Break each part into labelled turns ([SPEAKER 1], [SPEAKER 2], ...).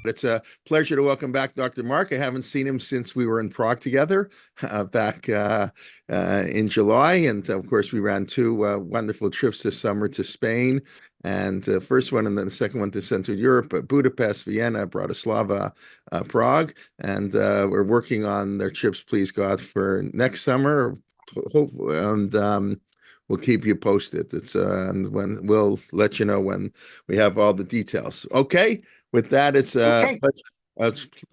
[SPEAKER 1] It's a pleasure to welcome back Dr. Marc. I haven't seen him since we were in Prague together back in July. And of course, we ran two wonderful trips this summer to Spain, and the first one and then the second one to Central Europe, Budapest, Vienna, Bratislava, Prague. And we're working on their trips, please God, for next summer. Hope, and we'll keep you posted. And when we'll let you know when we have all the details. Okay. With that, it's a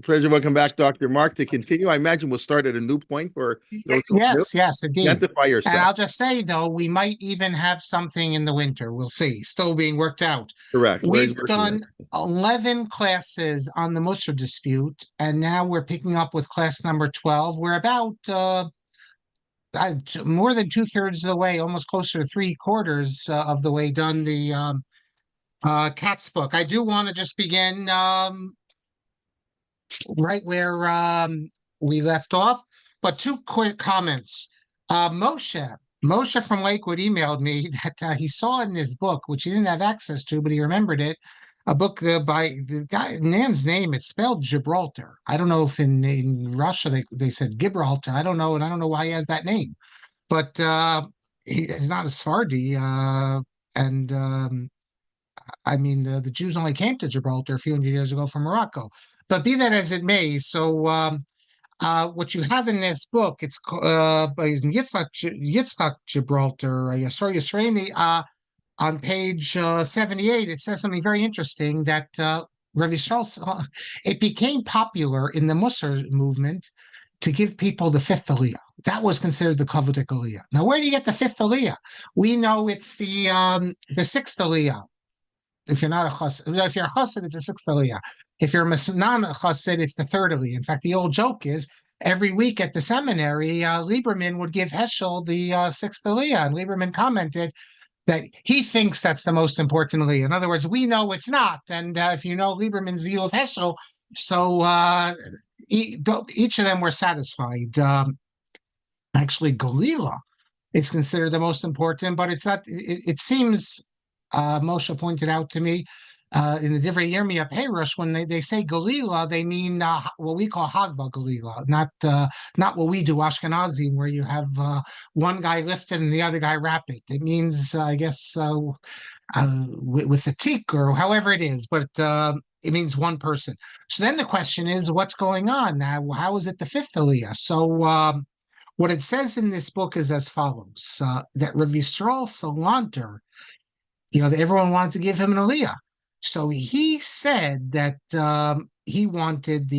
[SPEAKER 1] pleasure. Welcome back, Dr. Marc, to continue. I imagine we'll start at a new point for those who are new.
[SPEAKER 2] Yes, indeed.
[SPEAKER 1] Identify yourself.
[SPEAKER 2] And I'll just say, though, we might even have something in the winter. We'll see. Still being worked out.
[SPEAKER 1] Correct.
[SPEAKER 2] We've done 11 classes on the Mussar Dispute, and now we're picking up with class number 12. We're about more than 2/3 of the way, almost closer to 3/4 of the way done the Cat's book. I do want to just begin right where we left off, but two quick comments. Moshe from Lakewood emailed me that he saw in this book, which he didn't have access to, but he remembered it, a book by the man's name. It's spelled Gibraltar. I don't know if in Russia they said Gibraltar. I don't know, and I don't know why he has that name, but he's not a Sephardi, and I mean, the Jews only came to Gibraltar a few hundred years ago from Morocco. But be that as it may, so what you have in this book, it's by Yitzhak Gibraltar, Yasar Yisraeli, on page 78, it says something very interesting that Rav Yisrael, it became popular in the Musar movement to give people the fifth aliyah. That was considered the Kavodic aliyah. Now, where do you get the fifth aliyah? We know it's the sixth aliyah. If you're not a chassid, if you're a chassid, it's a sixth aliyah. If you're not a chassid, it's the third aliyah. In fact, the old joke is every week at the seminary, Lieberman would give Heschel the sixth aliyah, and Lieberman commented that he thinks that's the most important aliyah. In other words, we know it's not, and if you know Lieberman's view of Heschel, so each of them were satisfied. Actually, Galila is considered the most important, but it's not. It seems. Moshe pointed out to me in the Divrei Yirmiyah Perush, when they say Galila, they mean what we call Hagba Galila, not what we do Ashkenazim, where you have one guy lifted and the other guy rapid. It means, I guess, with the tik or however it is, but it means one person. So then the question is, what's going on now? How is it the fifth aliyah? So what it says in this book is as follows: that Rav Yisrael Salanter, everyone wanted to give him an aliyah. So he said that he wanted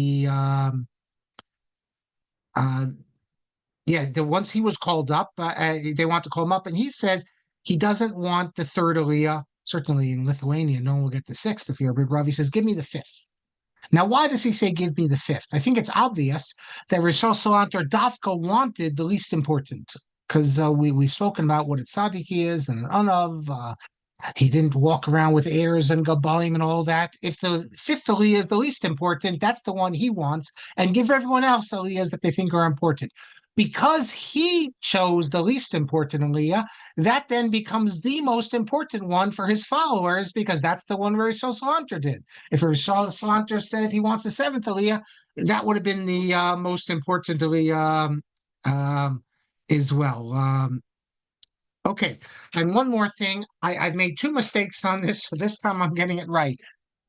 [SPEAKER 2] once he was called up, they want to call him up, and he says he doesn't want the third aliyah. Certainly in Lithuania, no one will get the sixth if you're a big Rav. He says, give me the fifth. Now, why does he say give me the fifth? I think it's obvious that Rishon Salanter Dafka wanted the least important, because we've spoken about what a tzaddik is and an anav. He didn't walk around with heirs and gabalim and all that. If the fifth aliyah is the least important, that's the one he wants, and give everyone else aliyahs that they think are important. Because he chose the least important aliyah, that then becomes the most important one for his followers, because that's the one Rishon Salanter did. If Rishon Salanter said he wants the seventh aliyah, that would have been the most important aliyah as well. Okay, and one more thing. I've made two mistakes on this, so this time I'm getting it right.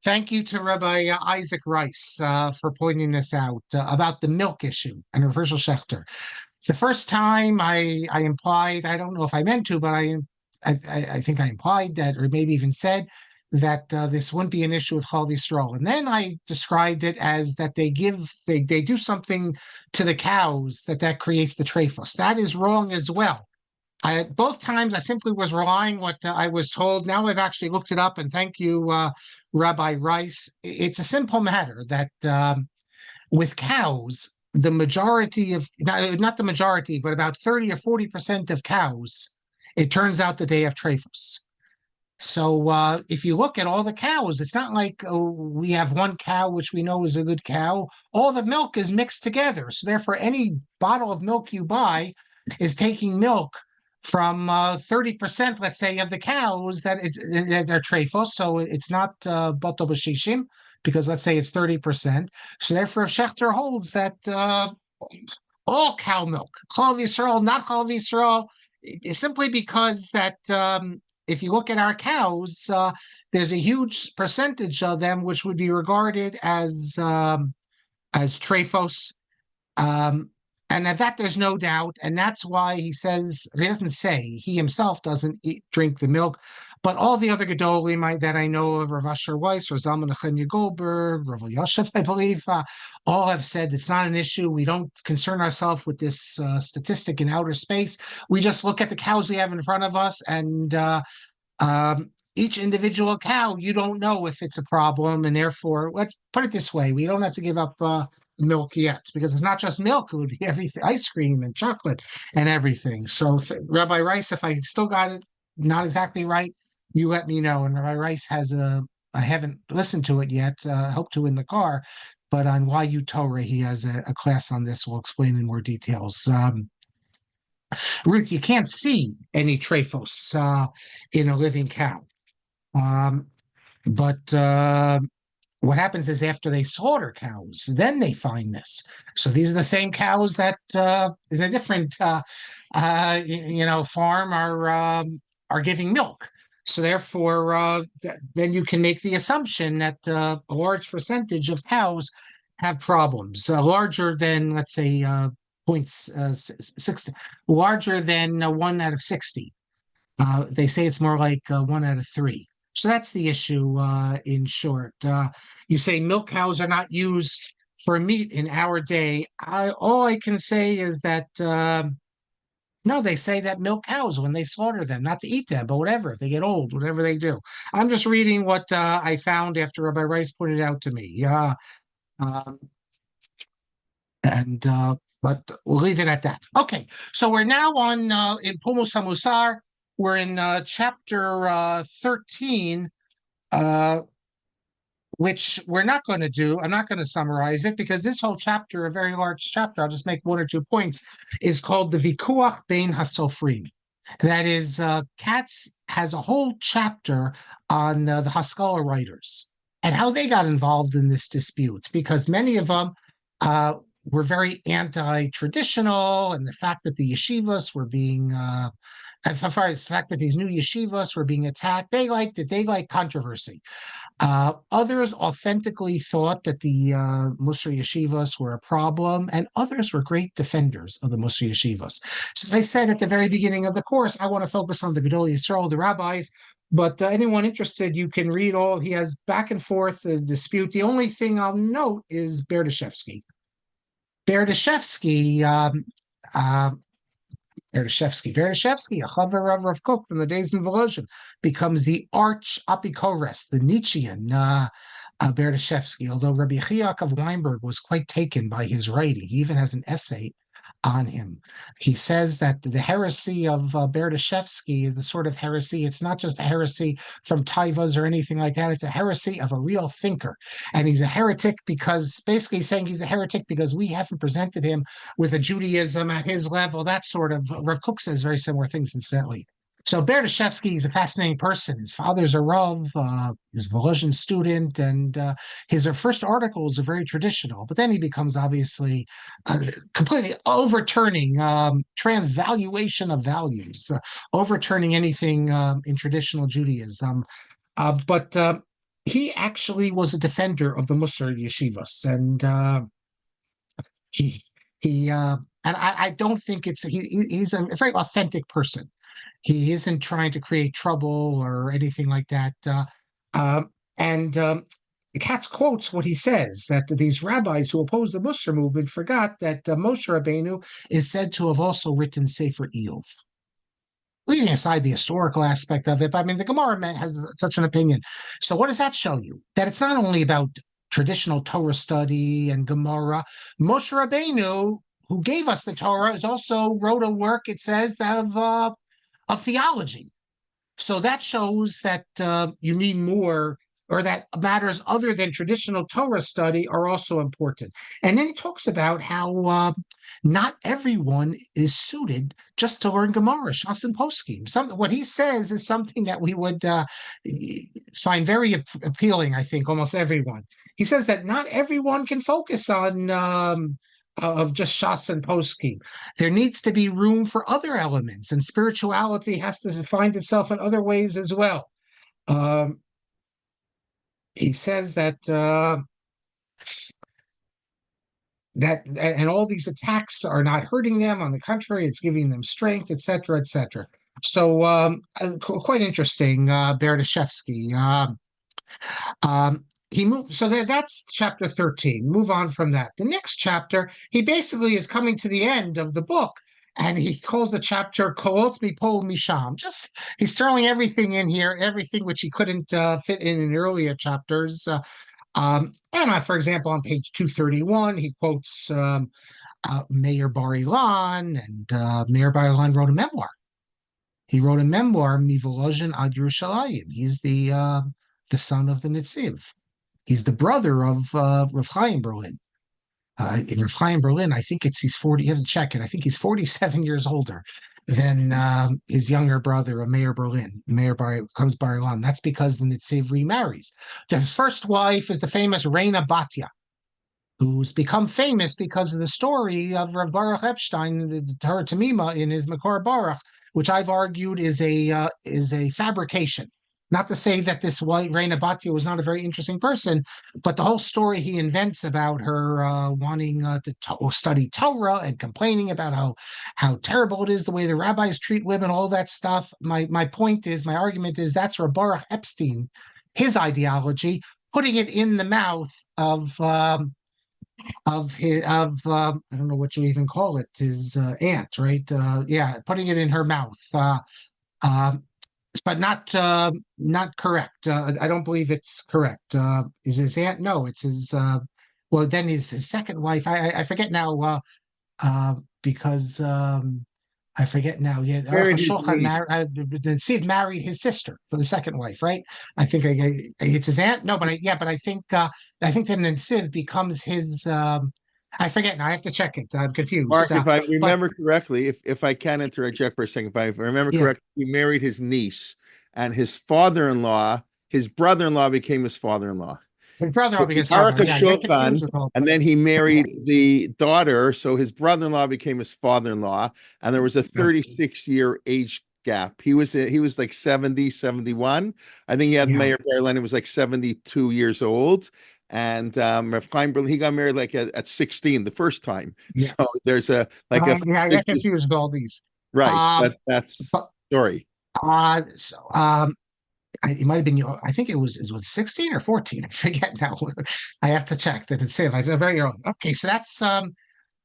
[SPEAKER 2] Thank you to Rabbi Isaac Rice for pointing this out about the milk issue and reversal Schechter. It's the first time I implied, I don't know if I meant to, but I think I implied that, or maybe even said that this wouldn't be an issue with Chal Yisrael. And then I described it as that they do something to the cows that creates the trephos. That is wrong as well. Both times I simply was relying what I was told. Now I've actually looked it up, and thank you, Rabbi Rice. It's a simple matter that with cows, the majority of, not the majority, but about 30 or 40% of cows, it turns out that they have trephos. So if you look at all the cows, it's not like we have one cow which we know is a good cow. All the milk is mixed together. So therefore, any bottle of milk you buy is taking milk from 30%, let's say, of the cows that they're trephos, so it's not bato b'shishim. because let's say it's 30%. So therefore, if Schechter holds that all cow milk, Chalav Yisrael, not Chalav Yisrael, simply because that if you look at our cows, there's a huge percentage of them which would be regarded as trephos. And at that, there's no doubt. And that's why he says, he doesn't say, he himself doesn't drink the milk, but all the other Gedolim that I know of, Rav Asher Weiss, or Zalman Nechemya Goldberg, Rav Yosef, I believe, all have said it's not an issue. We don't concern ourselves with this statistic in outer space. We just look at the cows we have in front of us, and each individual cow, you don't know if it's a problem, and therefore, let's put it this way: we don't have to give up milk yet, because it's not just milk; it would be everything, ice cream and chocolate and everything. So, Rabbi Rice, if I still got it not exactly right, you let me know. And Rabbi Rice has I haven't listened to it yet. Hope to in the car, but on YU Torah, he has a class on this. We'll explain in more details. Ruth, you can't see any trephos in a living cow. But what happens is after they slaughter cows, then they find this. So these are the same cows that in a different farm are giving milk. So therefore, then you can make the assumption that a large percentage of cows have problems, larger than, let's say, 0.6, larger than 1 out of 60. They say it's more like 1 out of 3. So that's the issue in short. You say milk cows are not used for meat in our day. All I can say is that no, they say that milk cows, when they slaughter them, not to eat them, but whatever, if they get old, whatever they do. I'm just reading what I found after Rabbi Rice pointed out to me. But we'll leave it at that. Okay, so we're now on in Mussar Musar. We're in chapter 13, which we're not going to do. I'm not going to summarize it, because this whole chapter, a very large chapter, I'll just make 1 or 2 points, is called the Vikuach Bein HaSofrim. That is, Katz has a whole chapter on the Haskalah writers and how they got involved in this dispute, because many of them were very anti-traditional, and the fact that the yeshivas were being as far as the fact that these new yeshivas were being attacked, they liked it. They liked controversy. Others authentically thought that the Mussar yeshivas were a problem, and others were great defenders of the Mussar yeshivas. So I said at the very beginning of the course, I want to focus on the Gedol Yisrael, the rabbis, but anyone interested, you can read all. He has back and forth the dispute. The only thing I'll note is Berdashevsky. Berdashevsky, a chaver of Rav Kook from the days in Volozhin, becomes the arch apikoros, the Nietzschean Berdashevsky, although Rabbi Jehiel Jacob Weinberg was quite taken by his writing. He even has an essay on him. He says that the heresy of Berdashevsky is a sort of heresy. It's not just a heresy from Taivas or anything like that. It's a heresy of a real thinker. And he's a heretic because, basically saying he's a heretic because we haven't presented him with a Judaism at his level. That sort of, Rav Kook says very similar things, incidentally. So Berdashevsky is a fascinating person. His father's a Rav, he's a Volozhin student, and his first articles are very traditional. But then he becomes obviously completely overturning transvaluation of values, overturning anything in traditional Judaism. But he actually was a defender of the Mussar yeshivas, and I don't think he's a very authentic person. He isn't trying to create trouble or anything like that. Katz quotes what he says, that these rabbis who oppose the Mussar movement forgot that Moshe Rabbeinu is said to have also written Sefer Iyov. Leaving aside the historical aspect of it, I mean, the Gemara has such an opinion. So what does that show you? That it's not only about traditional Torah study and Gemara. Moshe Rabbeinu, who gave us the Torah, also wrote a work, it says, of theology. So that shows that you need more or that matters other than traditional Torah study are also important. And then he talks about how not everyone is suited just to learn Gemara, Shas and Poskim. What he says is something that we would find very appealing, I think, almost everyone. He says that not everyone can focus on of just Shas and Poskim. There needs to be room for other elements, and spirituality has to find itself in other ways as well. He says that and all these attacks are not hurting them. On the contrary, it's giving them strength, etc., etc. So quite interesting, Berdyshevsky. He moved, so that's chapter 13. Move on from that. The next chapter, he basically is coming to the end of the book, and he calls the chapter Kolot Mipo Misham. Just he's throwing everything in here, everything which he couldn't fit in earlier chapters. For example, on page 231, he quotes Meir Bar Ilan, and Meir Bar Ilan wrote a memoir. He wrote a memoir, Mi Volozhin Ad Yerushalayim. He's the son of the Nitziv. He's the brother of Rav Chaim Berlin. Rav Chaim Berlin, I think he's 40. You have to check it. I think he's 47 years older than his younger brother, Meir Berlin. Meir becomes Bar Ilan. That's because the Nitziv remarries. The first wife is the famous Reina Batya, who's become famous because of the story of Rav Baruch Epstein, the Torah Tamima, in his Makor Baruch, which I've argued is a fabrication. Not to say that this white Reina Batya was not a very interesting person, but the whole story he invents about her wanting to study Torah and complaining about how terrible it is the way the rabbis treat women, all that stuff. My argument is that's Rav Baruch Epstein, his ideology, putting it in the mouth of I don't know what you even call it, his aunt, right? Putting it in her mouth. But not correct. I don't believe it's correct. Is his aunt? No, it's his. Well, then his second wife. I forget now. Because I forget now. Yeah, Steve married his sister for the second wife, right? I think it's his aunt. No, but I think that Siv becomes his. I forget now. I have to check it. I'm confused.
[SPEAKER 1] Mark, if I remember correctly, if I can interject for a second, if I remember correctly, he married his niece, and his brother-in-law became his father-in-law.
[SPEAKER 2] His brother-in-law became his father-in-law.
[SPEAKER 1] And then he married the daughter, so his brother-in-law became his father-in-law, and there was a 36-year age gap. He was like 70, 71. I think he had Meir Bar-Ilan, he was like 72 years old. And Rav Chaim Berlin, he got married like at 16 the first time. So there's I
[SPEAKER 2] get confused with all these.
[SPEAKER 1] Right. That's story.
[SPEAKER 2] It might have been, I think it was 16 or 14. I forget now. I have to check that it's very early. Okay, so that's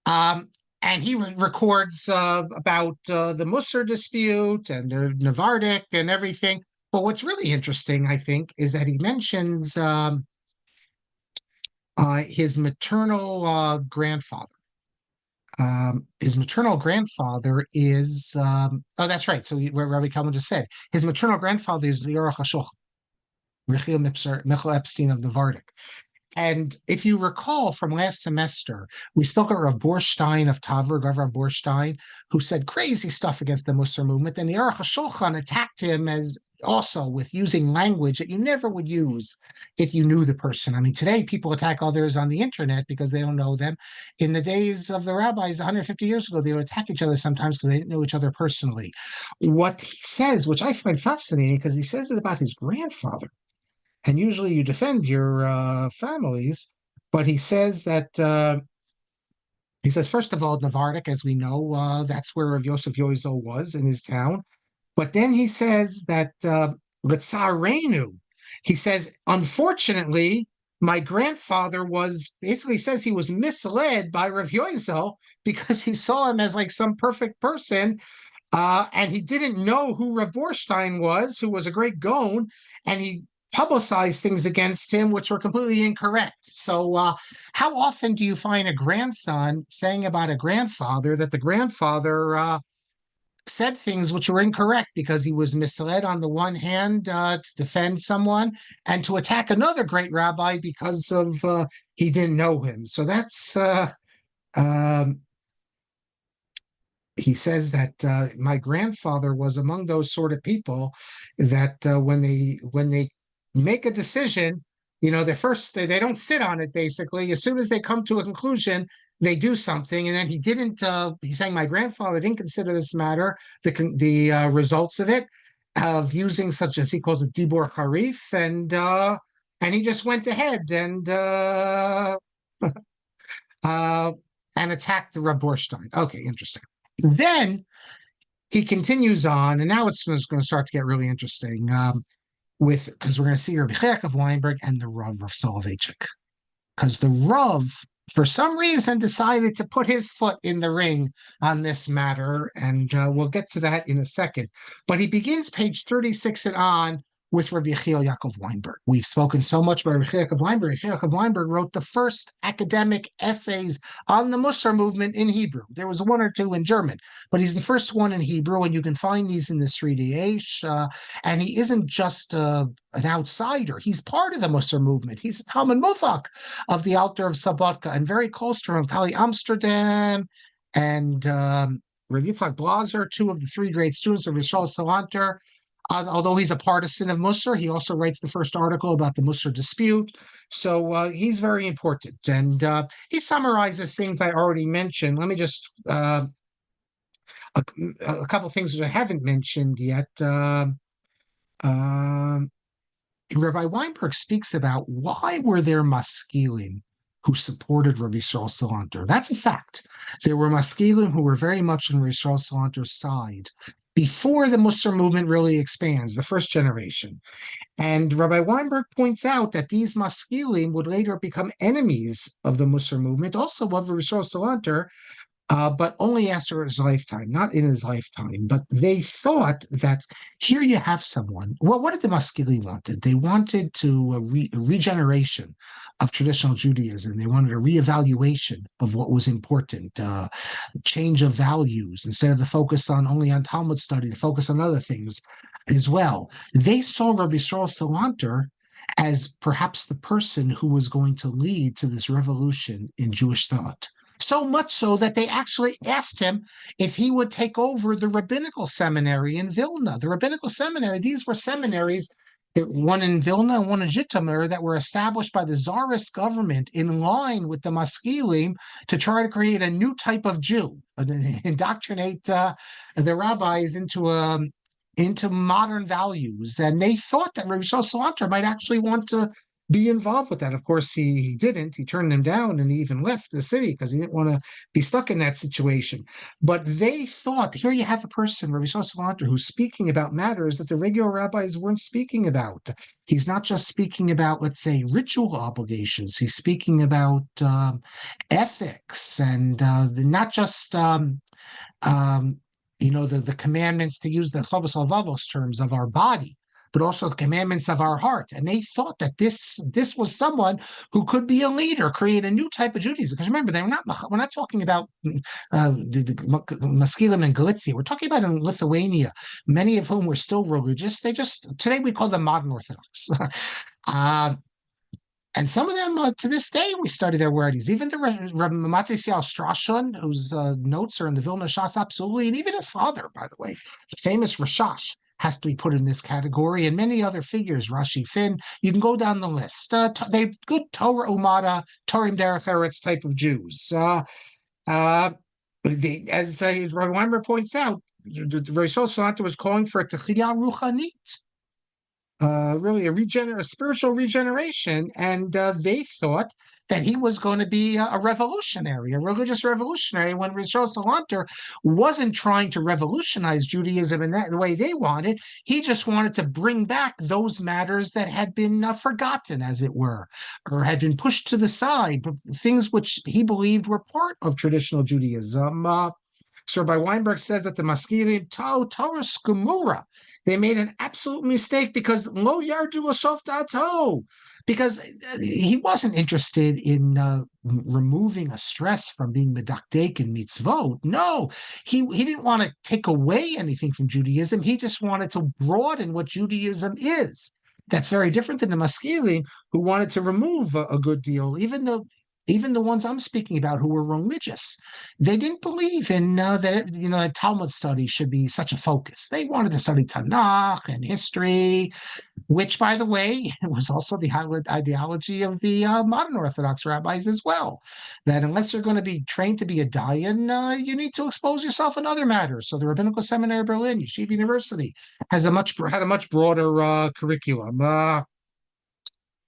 [SPEAKER 2] and he records about the Mussar dispute and the Navardic and everything. But what's really interesting, I think, is that he mentions his maternal grandfather. His maternal grandfather is that's right. So where Rabbi Kalman just said his maternal grandfather is the Aruch HaShulchan, Michal Epstein of Navardic. And if you recall from last semester, we spoke about Rav Borstein of Tavr, Governor Borstein, who said crazy stuff against the Musar movement. And the Aruch HaShulchan attacked him as also with using language that you never would use if you knew the person. I mean, today people attack others on the internet because they don't know them. In the days of the rabbis 150 years ago, they would attack each other sometimes because they didn't know each other personally. What he says, which I find fascinating, because he says it about his grandfather. And usually you defend your families, but he says that, first of all, Navardic, as we know, that's where Rav Yosef Yoizel was in his town. But then he says that, L'tzarenu, he says, unfortunately, my grandfather says he was misled by Rav Yoizel because he saw him as like some perfect person. And he didn't know who Rav Borstein was, who was a great Gaon, and he publicized things against him which were completely incorrect. So how often do you find a grandson saying about a grandfather that the grandfather said things which were incorrect because he was misled on the one hand to defend someone and to attack another great rabbi because of he didn't know him. So that's um, he says that my grandfather was among those sort of people that when they make a decision, they don't sit on it. Basically, as soon as they come to a conclusion, they do something. And then he didn't. He's saying my grandfather didn't consider this matter the results of it, of using such as he calls it dibur harif, and he just went ahead uh, and attacked the Reb Borstein. Okay, interesting. Then he continues on, and now it's going to start to get really interesting because we're going to see Rabbi Jacob Weinberg and the Rav of Soloveitchik. Because the Rav, for some reason, decided to put his foot in the ring on this matter, and we'll get to that in a second. But he begins page 36 and on with Rabbi Jehiel Jacob Weinberg. We've spoken so much about Rabbi Jacob Weinberg. Jacob Weinberg wrote the first academic essays on the Mussar movement in Hebrew. There was one or two in German, but he's the first one in Hebrew, and you can find these in the Sridei. And he isn't just an outsider. He's part of the Mussar movement. He's a Talmud Mufak of the Altar of Sabatka and very close to Rav Tali Amsterdam and Rav Yitzhak Blazer, two of the three great students of Yisrael Salanter. Although he's a partisan of Mussar, he also writes the first article about the Mussar Dispute. So he's very important. And he summarizes things I already mentioned. Let me just, a couple things that I haven't mentioned yet. Rabbi Weinberg speaks about why were there maskilim who supported Rabbi Yisrael Salanter. That's a fact. There were maskilim who were very much on Rabbi Yisrael Salanter's side before the Mussar movement really expands, the first generation. And Rabbi Weinberg points out that these maskilim would later become enemies of the Mussar movement, also of Rabbi Yisrael Salanter, but only after his lifetime, not in his lifetime. But they thought that here you have someone. Well, what did the Maskili wanted? They wanted a regeneration of traditional Judaism. They wanted a reevaluation of what was important, change of values. Instead of the focus only on Talmud study, the focus on other things as well. They saw Rabbi Yisrael Salanter as perhaps the person who was going to lead to this revolution in Jewish thought. So much so that they actually asked him if he would take over the rabbinical seminary in Vilna. The rabbinical seminary, these were seminaries, one in Vilna and one in Zhytomyr, that were established by the Tsarist government in line with the Maskilim to try to create a new type of Jew, indoctrinate the rabbis into modern values. And they thought that Rabbi Yisrael Salanter might actually want to be involved with that. Of course, he didn't. He turned them down, and he even left the city because he didn't want to be stuck in that situation. But they thought, here you have a person, Rabbi Yisrael Salanter, who's speaking about matters that the regular rabbis weren't speaking about. He's not just speaking about, let's say, ritual obligations. He's speaking about ethics and not just the commandments, to use the Chavos Halvavos terms, of our body, but also the commandments of our heart. And they thought that this was someone who could be a leader, create a new type of Judaism. Because remember, we're not talking about the Maskilim and Galicia. We're talking about in Lithuania, many of whom were still religious. Today we call them modern Orthodox. And some of them, to this day, we study their wordings. Even the Rabbi Matisyahu Strashon, whose notes are in the Vilna Shas Absolutely, and even his father, by the way, the famous Rashash, has to be put in this category, and many other figures, Rashi Finn. You can go down the list. They're good Torah Umada, Torim Derech Eretz type of Jews. As Rabbi Weinberg points out, Rabbi Yisrael Salanter was calling for a Techiyah Ruchanit, really a spiritual regeneration, and they thought that he was going to be a revolutionary, a religious revolutionary, when Yisrael Salanter wasn't trying to revolutionize Judaism in the way they wanted. He just wanted to bring back those matters that had been forgotten, as it were, or had been pushed to the side, things which he believed were part of traditional Judaism. So Rabbi Weinberg says that the Maskilim Torah Skumura, they made an absolute mistake because lo yardu lasof da'ato, because he wasn't interested in removing a stress from being medakdek and mitzvot. No, he didn't want to take away anything from Judaism. He just wanted to broaden what Judaism is. That's very different than the Maskilim who wanted to remove a good deal, even the ones I'm speaking about who were religious. They didn't believe in that Talmud study should be such a focus. They wanted to study Tanakh and history, which, by the way, was also the ideology of the modern Orthodox rabbis as well. That unless you're going to be trained to be a dayan, you need to expose yourself in other matters. So the Rabbinical Seminary of Berlin, Yeshiva University, had a much broader curriculum.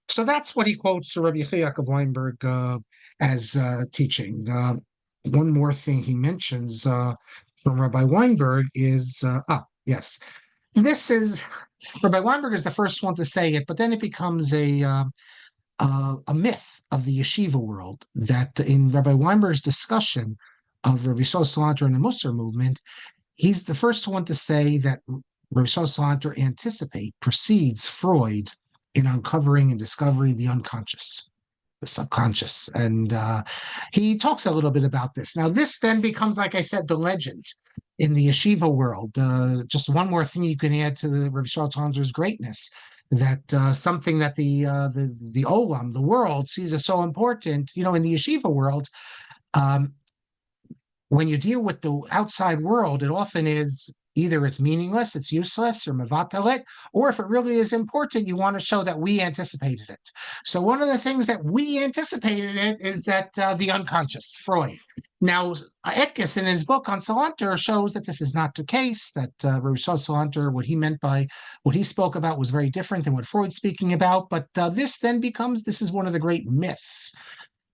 [SPEAKER 2] So that's what he quotes Rabbi Jehiel Jacob Weinberg as teaching. One more thing he mentions from Rabbi Weinberg is, yes, this is, Rabbi Weinberg is the first one to say it, but then it becomes a myth of the yeshiva world that in Rabbi Weinberg's discussion of Rabbi Salanter and the Mussar movement, he's the first one to say that Rabbi Salanter precedes Freud in uncovering and discovering the unconscious, the subconscious. And he talks a little bit about this. Now, this then becomes, like I said, the legend in the yeshiva world. Just one more thing you can add to the Rabbi Salanter's greatness, that something that the olam, the world, sees as so important, in the yeshiva world, when you deal with the outside world, it often is either it's meaningless, it's useless, or mevatalet, or if it really is important, you want to show that we anticipated it. So one of the things that we anticipated it is that the unconscious, Freud. Now, Etkes in his book on Salanter shows that this is not the case, that Rabbi Salanter, what he meant by what he spoke about was very different than what Freud's speaking about, but this is one of the great myths.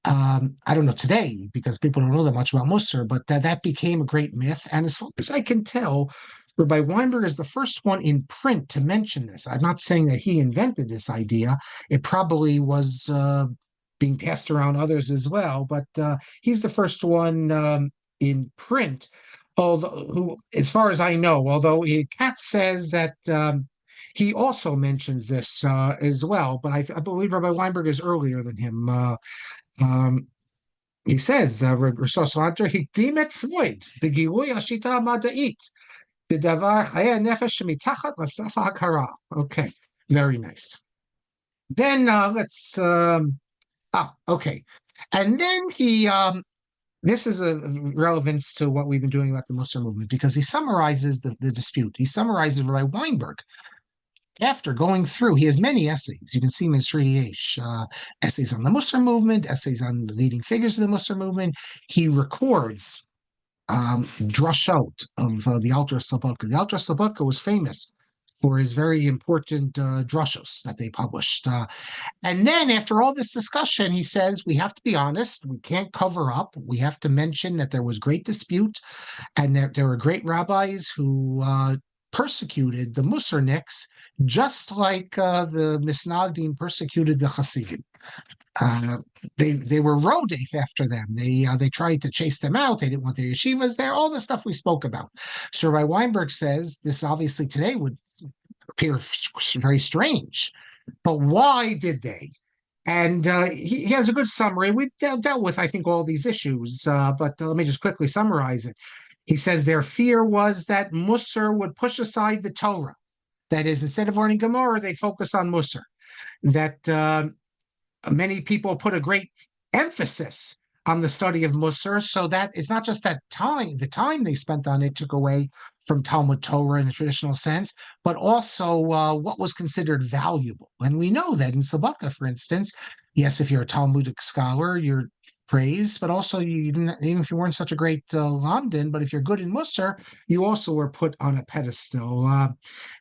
[SPEAKER 2] I don't know today because people don't know that much about Muser, but that became a great myth. And as far as I can tell, Rabbi Weinberg is the first one in print to mention this. I'm not saying that he invented this idea. It probably was being passed around others as well, but he's the first one in print. Who, as far as I know, although Katz says that he also mentions this as well, but I believe Rabbi Weinberg is earlier than him. He says, הקדים את פרויד בגילוי השיטה המדעית בדבר חיי הנפש שמתחת לסף ההכרה. Okay, very nice. Then let's okay. And then he this is a relevance to what we've been doing about the Mussar movement, because he summarizes the dispute. He summarizes Rabbi Weinberg. After going through, he has many essays. You can see him in Sri essays on the Mussar movement, essays on the leading figures of the Mussar movement. He records drashot of the Alter Slabodka. The Alter Slabodka was famous for his very important drashos that they published. And then after all this discussion, he says, we have to be honest. We can't cover up. We have to mention that there was great dispute and there were great rabbis who persecuted the Musarniks, just like the Misnagdim persecuted the Hasidim. They were rodef after them. They tried to chase them out. They didn't want their yeshivas there. All the stuff we spoke about. So Rabbi Weinberg says this obviously today would appear very strange, but why did they? And he has a good summary. We've dealt with, I think, all these issues, but let me just quickly summarize it. He says their fear was that Mussar would push aside the Torah. That is, instead of learning Gemara, they focus on Mussar. That many people put a great emphasis on the study of Mussar, so that it's not just that the time they spent on it took away from Talmud Torah in the traditional sense, but also what was considered valuable. And we know that in Slabodka, for instance, yes, if you're a Talmudic scholar, you're praised, but also you didn't, even if you weren't such a great lamdan, but if you're good in Mussar, you also were put on a pedestal.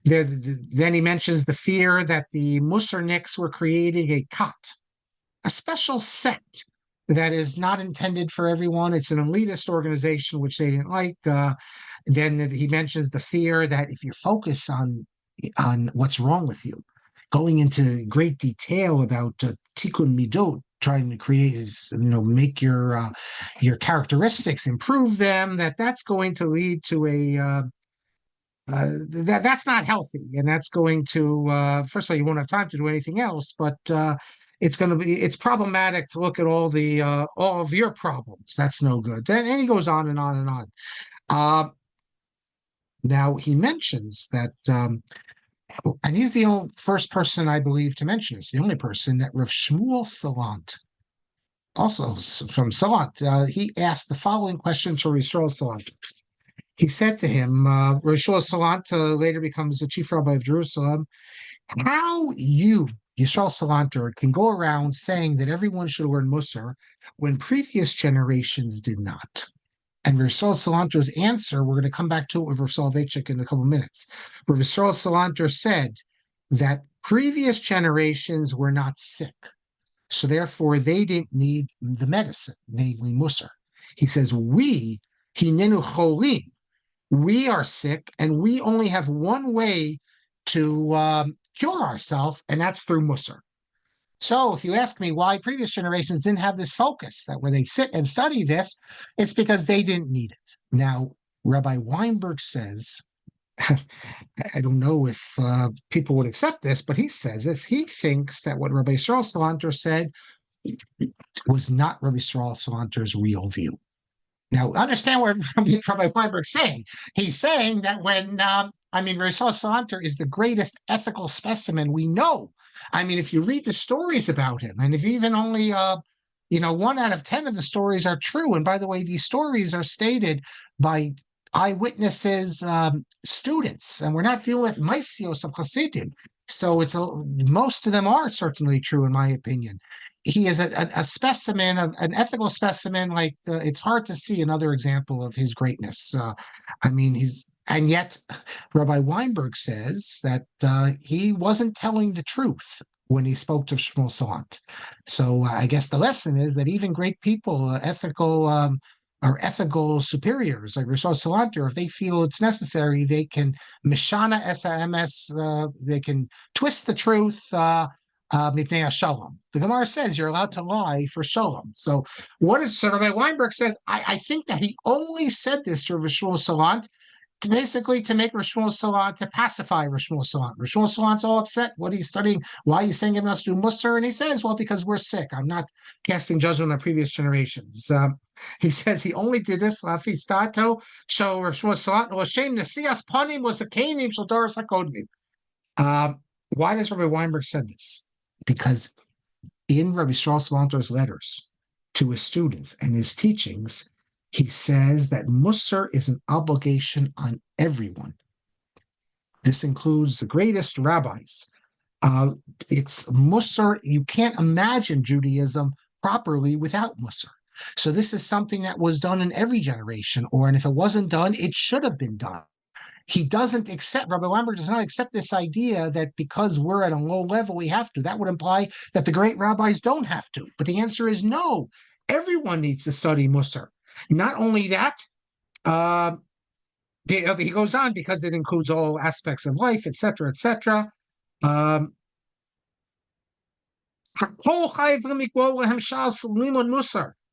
[SPEAKER 2] Then he mentions the fear that the Musarniks were creating a kat, a special sect that is not intended for everyone. It's an elitist organization, which they didn't like. Then he mentions the fear that if you focus on what's wrong with you, going into great detail about tikkun midot, trying to create is, make your characteristics, improve them, that's going to lead to that's not healthy, and that's going to first of all, you won't have time to do anything else, but it's problematic to look at all of your problems. That's no good. And he goes on and on and on. Now he mentions that, and he's the only first person I believe to mention this, the only person, that Rav Shmuel Salant, also from Salant, he asked the following question to Rav Shmuel Salant. He said to him, Rav Shmuel Salant later becomes the chief rabbi of Jerusalem, how you, Yisrael Salanter, can go around saying that everyone should learn Musar when previous generations did not. And Yisrael Salanter's answer, we're going to come back to it with Yeshivas Soloveitchik in a couple of minutes. But Yisrael Salanter said that previous generations were not sick, so therefore they didn't need the medicine, namely Musar. He says, we, hinenu cholim, we are sick, and we only have one way to cure ourselves, and that's through Musar. So if you ask me why previous generations didn't have this focus, that where they sit and study this, it's because they didn't need it. Now, Rabbi Weinberg says, I don't know if people would accept this, but he says this. He thinks that what Rabbi Yisrael Salanter said was not Rabbi Yisrael Salanter's real view. Now, understand what Rabbi Weinberg's saying. He's saying that when, Rabbi Yisrael Salanter is the greatest ethical specimen we know. If you read the stories about him, and if even only, 1 out of 10 of the stories are true, and by the way, these stories are stated by eyewitnesses, students, and we're not dealing with Maisios of Hasidim. So most of them are certainly true, in my opinion. He is a specimen, of an ethical specimen, like it's hard to see another example of his greatness. And yet Rabbi Weinberg says that he wasn't telling the truth when he spoke to Shmuel Salant. So I guess the lesson is that even great people, ethical superiors like Rosh Salanter, if they feel it's necessary, they can mishana SAMS, they can twist the truth. Mipnei Shalom. The Gemara says you're allowed to lie for Shalom. So Rabbi Weinberg says, I think that he only said this to Rav Shmuel Salant, basically to make Rav Shmuel Salant, to pacify Rav Shmuel Salant. Rav Shmuel Salant's all upset. What are you studying? Why are you saying everyone else do Musar? And he says, well, because we're sick. I'm not casting judgment on previous generations. He says he only did this lafistato show Rav Shmuel Salant l'shem nesias panim was a kanim shel doros hakodmim. Why does Rabbi Weinberg said this? Because in Rabbi Yisrael Salanter's letters to his students and his teachings, he says that Musar is an obligation on everyone. This includes the greatest rabbis. It's Musar. You can't imagine Judaism properly without Musar. So this is something that was done in every generation, and if it wasn't done, it should have been done. Rabbi Weinberg does not accept this idea that because we're at a low level, we have to. That would imply that the great rabbis don't have to. But the answer is no. Everyone needs to study Musar. Not only that, he goes on, because it includes all aspects of life, etc., etc.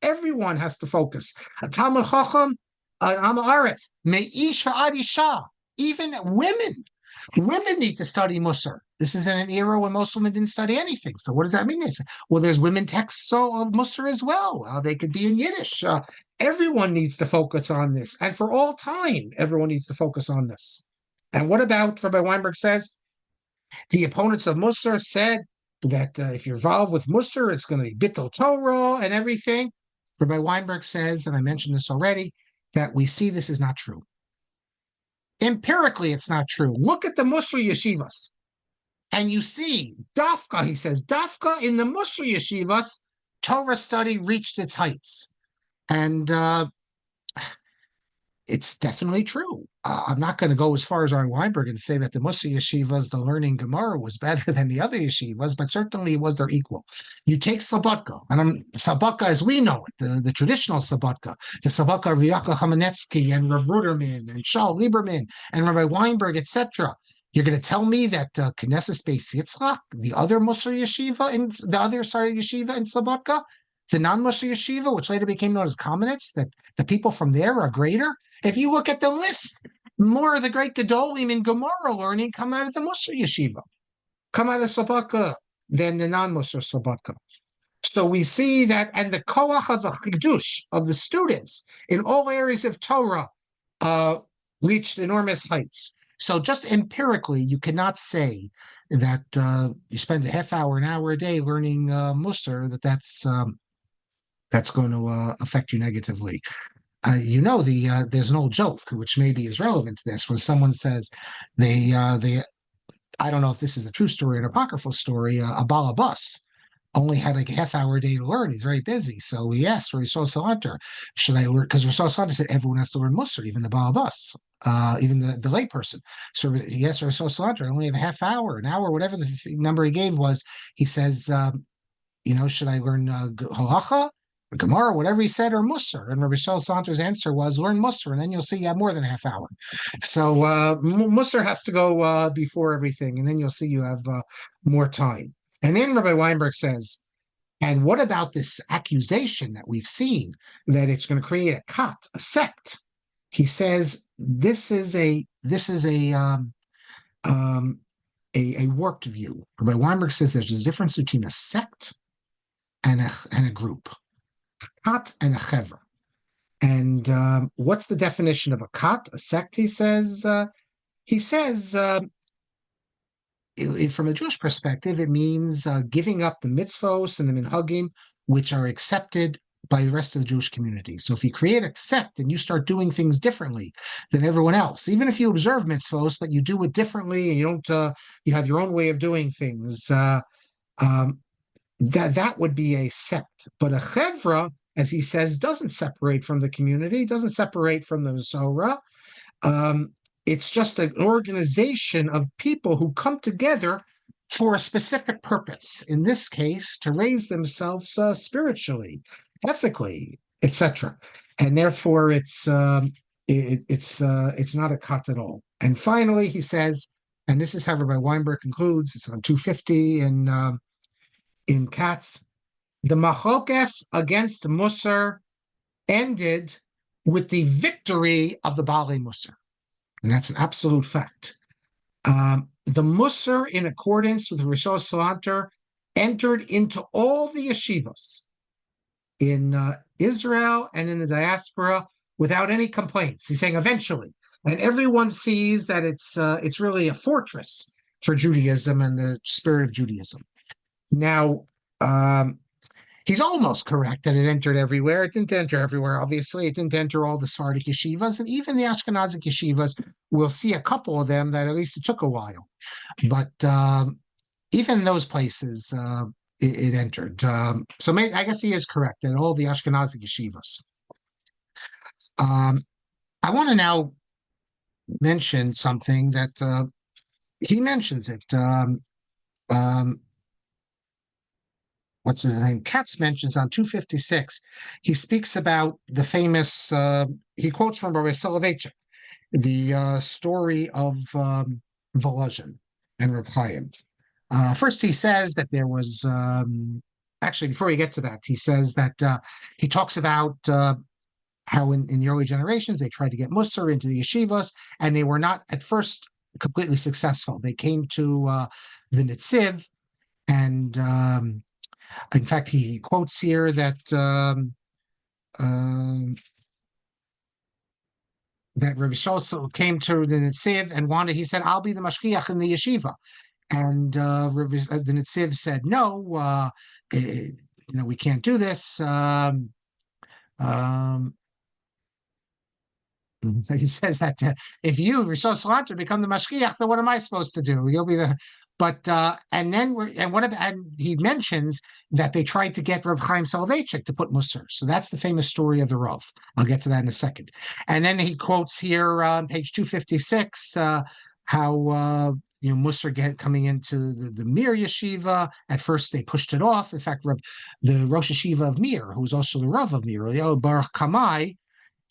[SPEAKER 2] Everyone has to focus. Talmud Chacham, Am Haaretz, Me'ish v'ad isha. Even women need to study Musar. This is in an era when most women didn't study anything. So what does that mean? Well, there's women texts of Musar as well. They could be in Yiddish. Everyone needs to focus on this. And for all time, everyone needs to focus on this. And what about, Rabbi Weinberg says, the opponents of Musar said that if you're involved with Musar, it's going to be Bittul Torah and everything. Rabbi Weinberg says, and I mentioned this already, that we see this is not true. Empirically, it's not true. Look at the Musar yeshivas, and you see, Dafka, he says, Dafka in the Musar yeshivas, Torah study reached its heights. And it's definitely true. I'm not going to go as far as Rabbi Weinberg and say that the Mussar yeshivas, the learning Gemara was better than the other yeshivas, but certainly it was their equal. You take Sabatka, and Sabatka as we know it, the traditional Sabatka, the Sabatka of Yaakov Hamenetsky and Rav Ruderman and Shaul Lieberman and Rabbi Weinberg, etc. You're going to tell me that Knesset Beis Yitzchak, the other Mussar yeshiva yeshiva in Slobodka, the non-Mussar yeshiva, which later became known as Kamenetz, that the people from there are greater? If you look at the list, more of the great Gedolim in Gemara learning come out of the Mussar yeshiva, come out of Slobodka than the non-Mussar Slobodka. So we see that, and the koach of the chidush of the students in all areas of Torah reached enormous heights. So just empirically, you cannot say that you spend a half hour, an hour a day learning Musar, that's going to affect you negatively. There's an old joke which maybe is relevant to this when someone says they I don't know if this is a true story or an apocryphal story. A balabas only had like a half hour a day to learn. He's very busy. So he asked Risol Salanter, should I learn? Because Risol Salanter said everyone has to learn Musar, even the balabas, even the lay person. So he asked Risol Salanter, I only have a half hour, an hour, whatever the number he gave was. He says, should I learn halacha, Gemara, whatever he said, or Musar? And Rabbi Shal Salanter's answer was, learn Musar, and then you'll see you have more than a half hour. So Musar has to go before everything, and then you'll see you have more time. And then Rabbi Weinberg says, and what about this accusation that we've seen that it's going to create a sect? He says this is a warped view. Rabbi Weinberg says there's a difference between a sect and a group, a kat and a chevra. And what's the definition of a kat, a sect? He says. From a Jewish perspective, it means giving up the mitzvos and the minhagim, which are accepted by the rest of the Jewish community. So if you create a sect and you start doing things differently than everyone else, even if you observe mitzvos, but you do it differently and you don't, you have your own way of doing things, that would be a sect. But a chevra, as he says, doesn't separate from the community, doesn't separate from the Masorah. It's just an organization of people who come together for a specific purpose. In this case, to raise themselves spiritually, ethically, etc. And therefore, it's not a kat at all. And finally, he says, and this is how Rabbi Weinberg concludes. It's on 250 in Katz. The machlokes against Musar ended with the victory of the Baalei Musar. And that's an absolute fact. The Musar, in accordance with Rishon Salanter, entered into all the yeshivas in Israel and in the diaspora without any complaints. He's saying eventually, and everyone sees that it's really a fortress for Judaism and the spirit of Judaism. Now, he's almost correct that it entered everywhere. It didn't enter everywhere, obviously. It didn't enter all the Sephardic yeshivas, and even the Ashkenazic yeshivas. We'll see a couple of them that at least it took a while. But even in those places, it entered. So maybe, I guess he is correct that all the Ashkenazic yeshivas. I want to now mention something that he mentions it. What's his name? Katz mentions on 256. He speaks about the famous. He quotes from Rabbi Soloveitchik, the story of Volozhin and Reb Chaim. First, he says that there was. Actually, before we get to that, he says that he talks about how in the early generations they tried to get Musar into the yeshivas, and they were not at first completely successful. They came to the Nitziv, and in fact, he quotes here that that Rabbi Shosel came to the Nitziv and wanted. He said, "I'll be the mashgiach in the yeshiva," and the Nitziv said, "No, we can't do this." He says that if you, Rishon Salanter, become the mashgiach, then what am I supposed to do? You'll be the. But and he mentions that they tried to get Reb Hayyim Soloveitchik to put Muser. So that's the famous story of the Rav. I'll get to that in a second. And then he quotes here on page 256 how Muser coming into the Mir yeshiva. At first they pushed it off. In fact, the Rosh Yeshiva of Mir, who was also the Rav of Mir, Baruch Kamai,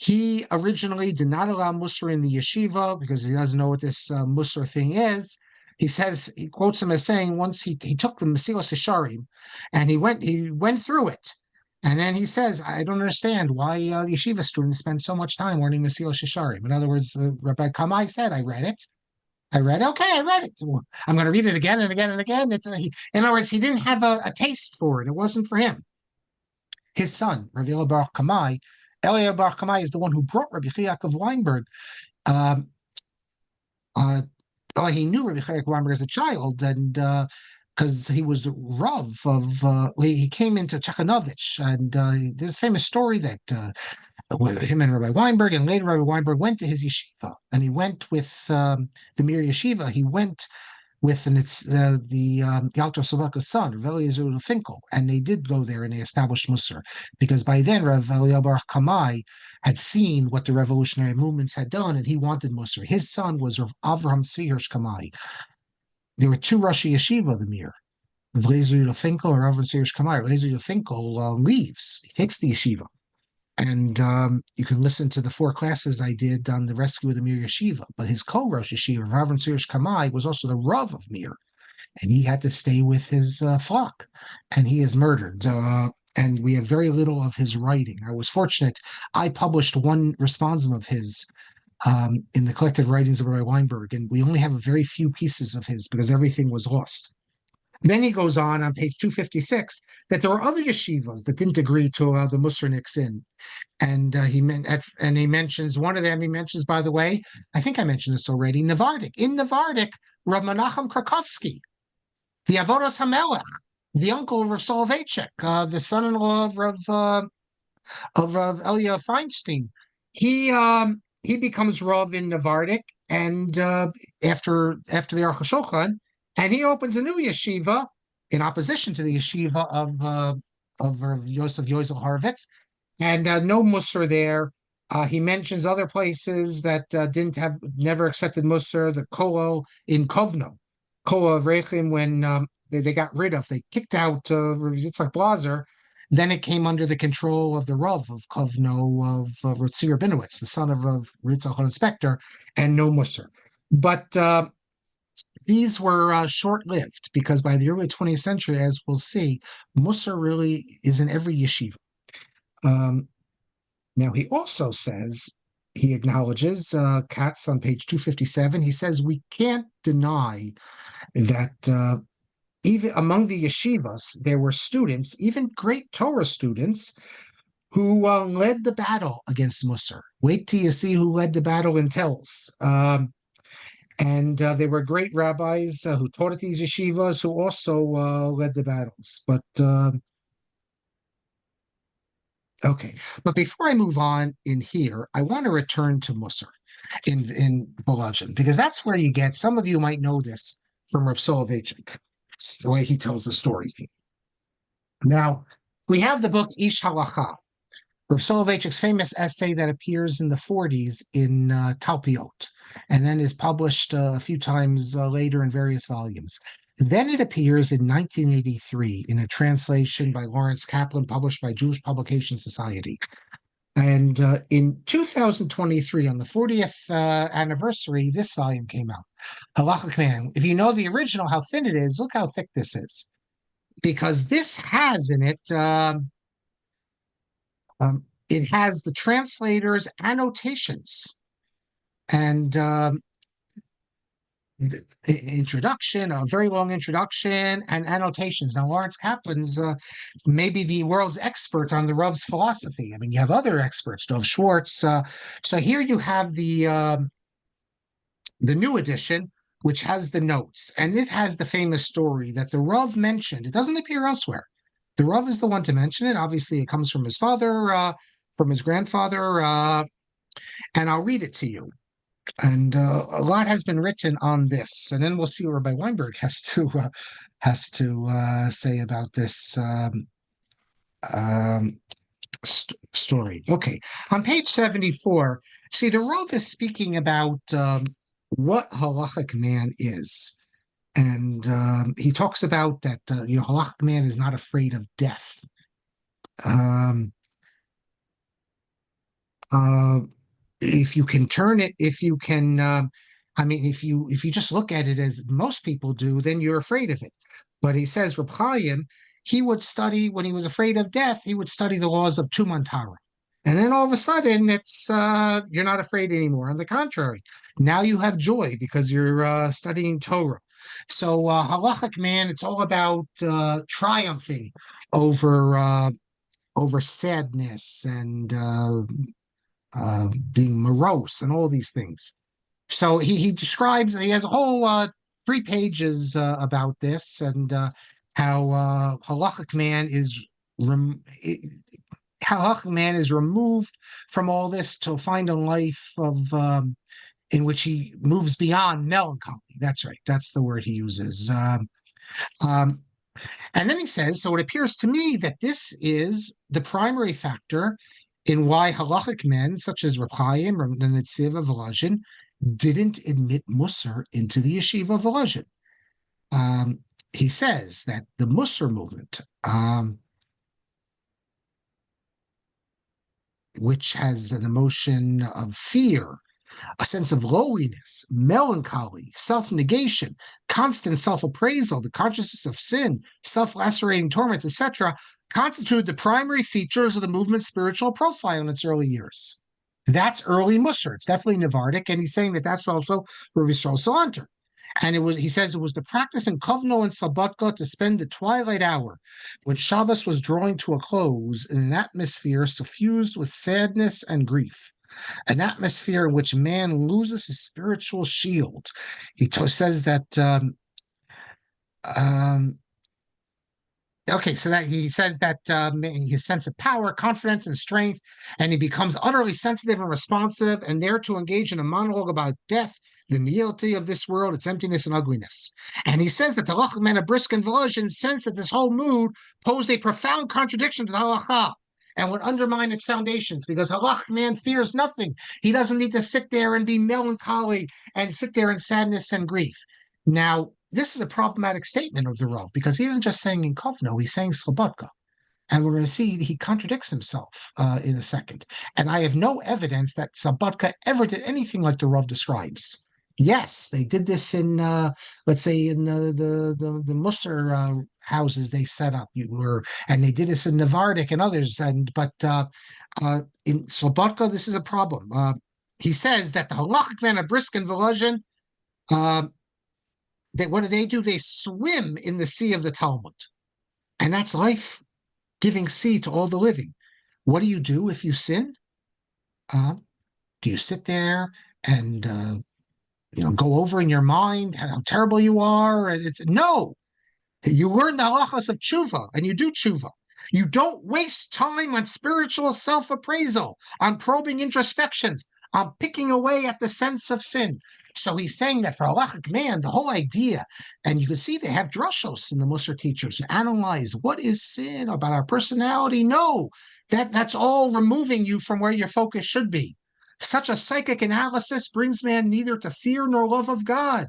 [SPEAKER 2] He originally did not allow Musar in the yeshiva because he doesn't know what this Musar thing is. He says, he quotes him as saying once he took the Mesilas Yesharim and he went through it. And then he says, I don't understand why yeshiva students spend so much time learning Mesilas Yesharim. In other words, Rabbi Kamai said, I read it. Okay, I read it. Well, I'm going to read it again and again and again. In other words, he didn't have a taste for it. It wasn't for him. His son, Rabbi Bar Kamai, Eliyahu Bar Kamai is the one who brought Rabbi Jehiel Jacob Weinberg. He knew Rabbi Jehiel Jacob Weinberg as a child, and because he was the Rav of, he came into Chechanovich, and there's a famous story that him and Rabbi Weinberg, and later Rabbi Weinberg went to his yeshiva, and he went with the Mir Yeshiva. He went with the Alter Sovaka's son, Rav Eliezer Finkel, and they did go there and they established Muser, because by then Rav Eliyahu Bar Kamai had seen what the revolutionary movements had done, and he wanted Muser. His son was Rav Avraham Tzvi Hirsch Kamai. There were two Rosh Yeshiva of the Mir, Rav Eliezer Finkel and Rav Avraham Tzvi Hirsch Kamai. Rav Eliezer Finkel leaves; he takes the yeshiva. And you can listen to the 4 classes I did on the rescue of the Mir Yeshiva. But his co-Rosh Yeshiva, Rav Tzirish Kamai, was also the Rav of Mir. And he had to stay with his flock. And he is murdered. And we have very little of his writing. I was fortunate. I published one responsum of his in the collected writings of Rabbi Weinberg. And we only have a very few pieces of his because everything was lost. Then he goes on page 256 that there were other yeshivas that didn't agree to the Musarniks in, and he mentions one of them. He mentions, by the way, I think I mentioned this already. Navardik. In Navardik, Rav Menachem Krakowski, the Avodas Hamelech, the uncle of Rav Soloveitchik, the son-in-law of Rav Elia Feinstein. He becomes Rav in Navardik, and after the Aruch HaShulchan. And he opens a new yeshiva in opposition to the yeshiva of Yosef Yozel Horowitz, and no Musar there. He mentions other places that never accepted Musar. The Kolo in Kovno, Kolo of Rechim, when they got rid of, they kicked out Yitzhak Blazer. Then it came under the control of the Rav of Kovno of Ritzi Rabinowitz, the son of Yitzhak Inspector, and no Musar. But these were short-lived because by the early 20th century, as we'll see, Musar really is in every yeshiva. Now, he also says, he acknowledges, Katz on page 257, he says, we can't deny that even among the yeshivas, there were students, even great Torah students, who led the battle against Musar. Wait till you see who led the battle in Telz. And there were great rabbis who taught at these yeshivas who also led the battles. But okay. But before I move on in here, I want to return to Musar in Volozhin, because that's where you get, some of you might know this from Rav Soloveitchik, the way he tells the story. Now, we have the book Ish Halacha, Rav Soloveitchik's famous essay that appears in the 40s in Talpiot, and then is published a few times later in various volumes. Then it appears in 1983 in a translation by Lawrence Kaplan, published by Jewish Publication Society. And in 2023, on the 40th anniversary, this volume came out. Halachic Man. If you know the original, how thin it is, look how thick this is. Because this has in it, it has the translator's annotations and introduction, a very long introduction, and annotations. Now, Lawrence Kaplan's maybe the world's expert on the Rav's philosophy. I mean, you have other experts, Dov Schwartz. So here you have the new edition, which has the notes, and it has the famous story that the Rav mentioned. It doesn't appear elsewhere. The Rav is the one to mention it. Obviously, it comes from his father, from his grandfather, and I'll read it to you. And a lot has been written on this, and then we'll see what Rabbi Weinberg has to say about this story. Okay, on page 74, see, the Rav is speaking about what halachic man is. And he talks about that, halachic man is not afraid of death. if you can turn it, if you can, if you just look at it as most people do, then you're afraid of it. But he says, Reb Chaim, he would study when he was afraid of death. He would study the laws of Tuman Torah, and then all of a sudden, it's you're not afraid anymore. On the contrary, now you have joy because you're studying Torah. So halachic man, it's all about triumphing over over sadness and being morose and all these things. So he describes, he has a whole 3 pages about this and how halachic man is how halachic man is removed from all this to find a life of in which he moves beyond melancholy. That's right. That's the word he uses. Um, and then he says, so it appears to me that this is the primary factor in why halachic men such as Reb Chaim or the Netziv of Volozhin didn't admit Mussar into the yeshiva of Volozhin. He says that the Mussar movement, which has an emotion of fear, a sense of lowliness, melancholy, self-negation, constant self-appraisal, the consciousness of sin, self-lacerating torments, etc., constitute the primary features of the movement's spiritual profile in its early years. That's early Mussar. It's definitely Navardic, and he's saying that that's also Rav Yisrael Salanter. And he says it was the practice in Kovno and Slobodka to spend the twilight hour when Shabbos was drawing to a close in an atmosphere suffused with sadness and grief, an atmosphere in which man loses his spiritual shield. He says that okay, so that he says that his sense of power, confidence, and strength, and he becomes utterly sensitive and responsive, and there to engage in a monologue about death, the nihility of this world, its emptiness and ugliness. And he says that the halachic men of Brisk and Volozhin sense that this whole mood posed a profound contradiction to the halacha and would undermine its foundations, because halachic man fears nothing. He doesn't need to sit there and be melancholy and sit there in sadness and grief. Now, this is a problematic statement of the Rav, because he isn't just saying in Kovno, he's saying Slobodka. And we're going to see he contradicts himself in a second. And I have no evidence that Slobodka ever did anything like the Rav describes. Yes, they did this in, let's say, in the Mussar houses they set up, and they did this in Navardic and others. But in Slobodka, this is a problem. He says that the halachic men of Brisk and Volozhin, what do? They swim in the sea of the Talmud. And that's life-giving sea to all the living. What do you do if you sin? Do you sit there and go over in your mind how terrible you are? And no. You learn the halachas of tshuva, and you do tshuva. You don't waste time on spiritual self-appraisal, on probing introspections, on picking away at the sense of sin. So he's saying that for halachic man, the whole idea, and you can see they have drushos in the Mussar teachers to analyze what is sin about our personality. No, that's all removing you from where your focus should be. Such a psychic analysis brings man neither to fear nor love of God,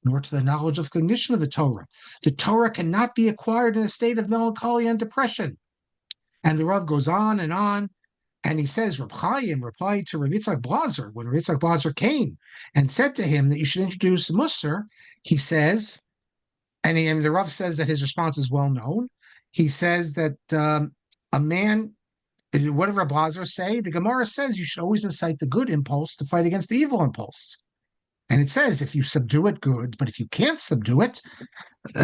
[SPEAKER 2] nor to the knowledge of cognition of the Torah. The Torah cannot be acquired in a state of melancholy and depression. And the Rav goes on, and he says, Reb Chaim replied to Rav Yitzchak Blazer when Rav Yitzchak Blazer came and said to him that you should introduce Mussar. He says, and the Rav says that his response is well known. He says that a man, what did Rav Blazer say? The Gemara says you should always incite the good impulse to fight against the evil impulse. And it says, if you subdue it, good. But if you can't subdue it,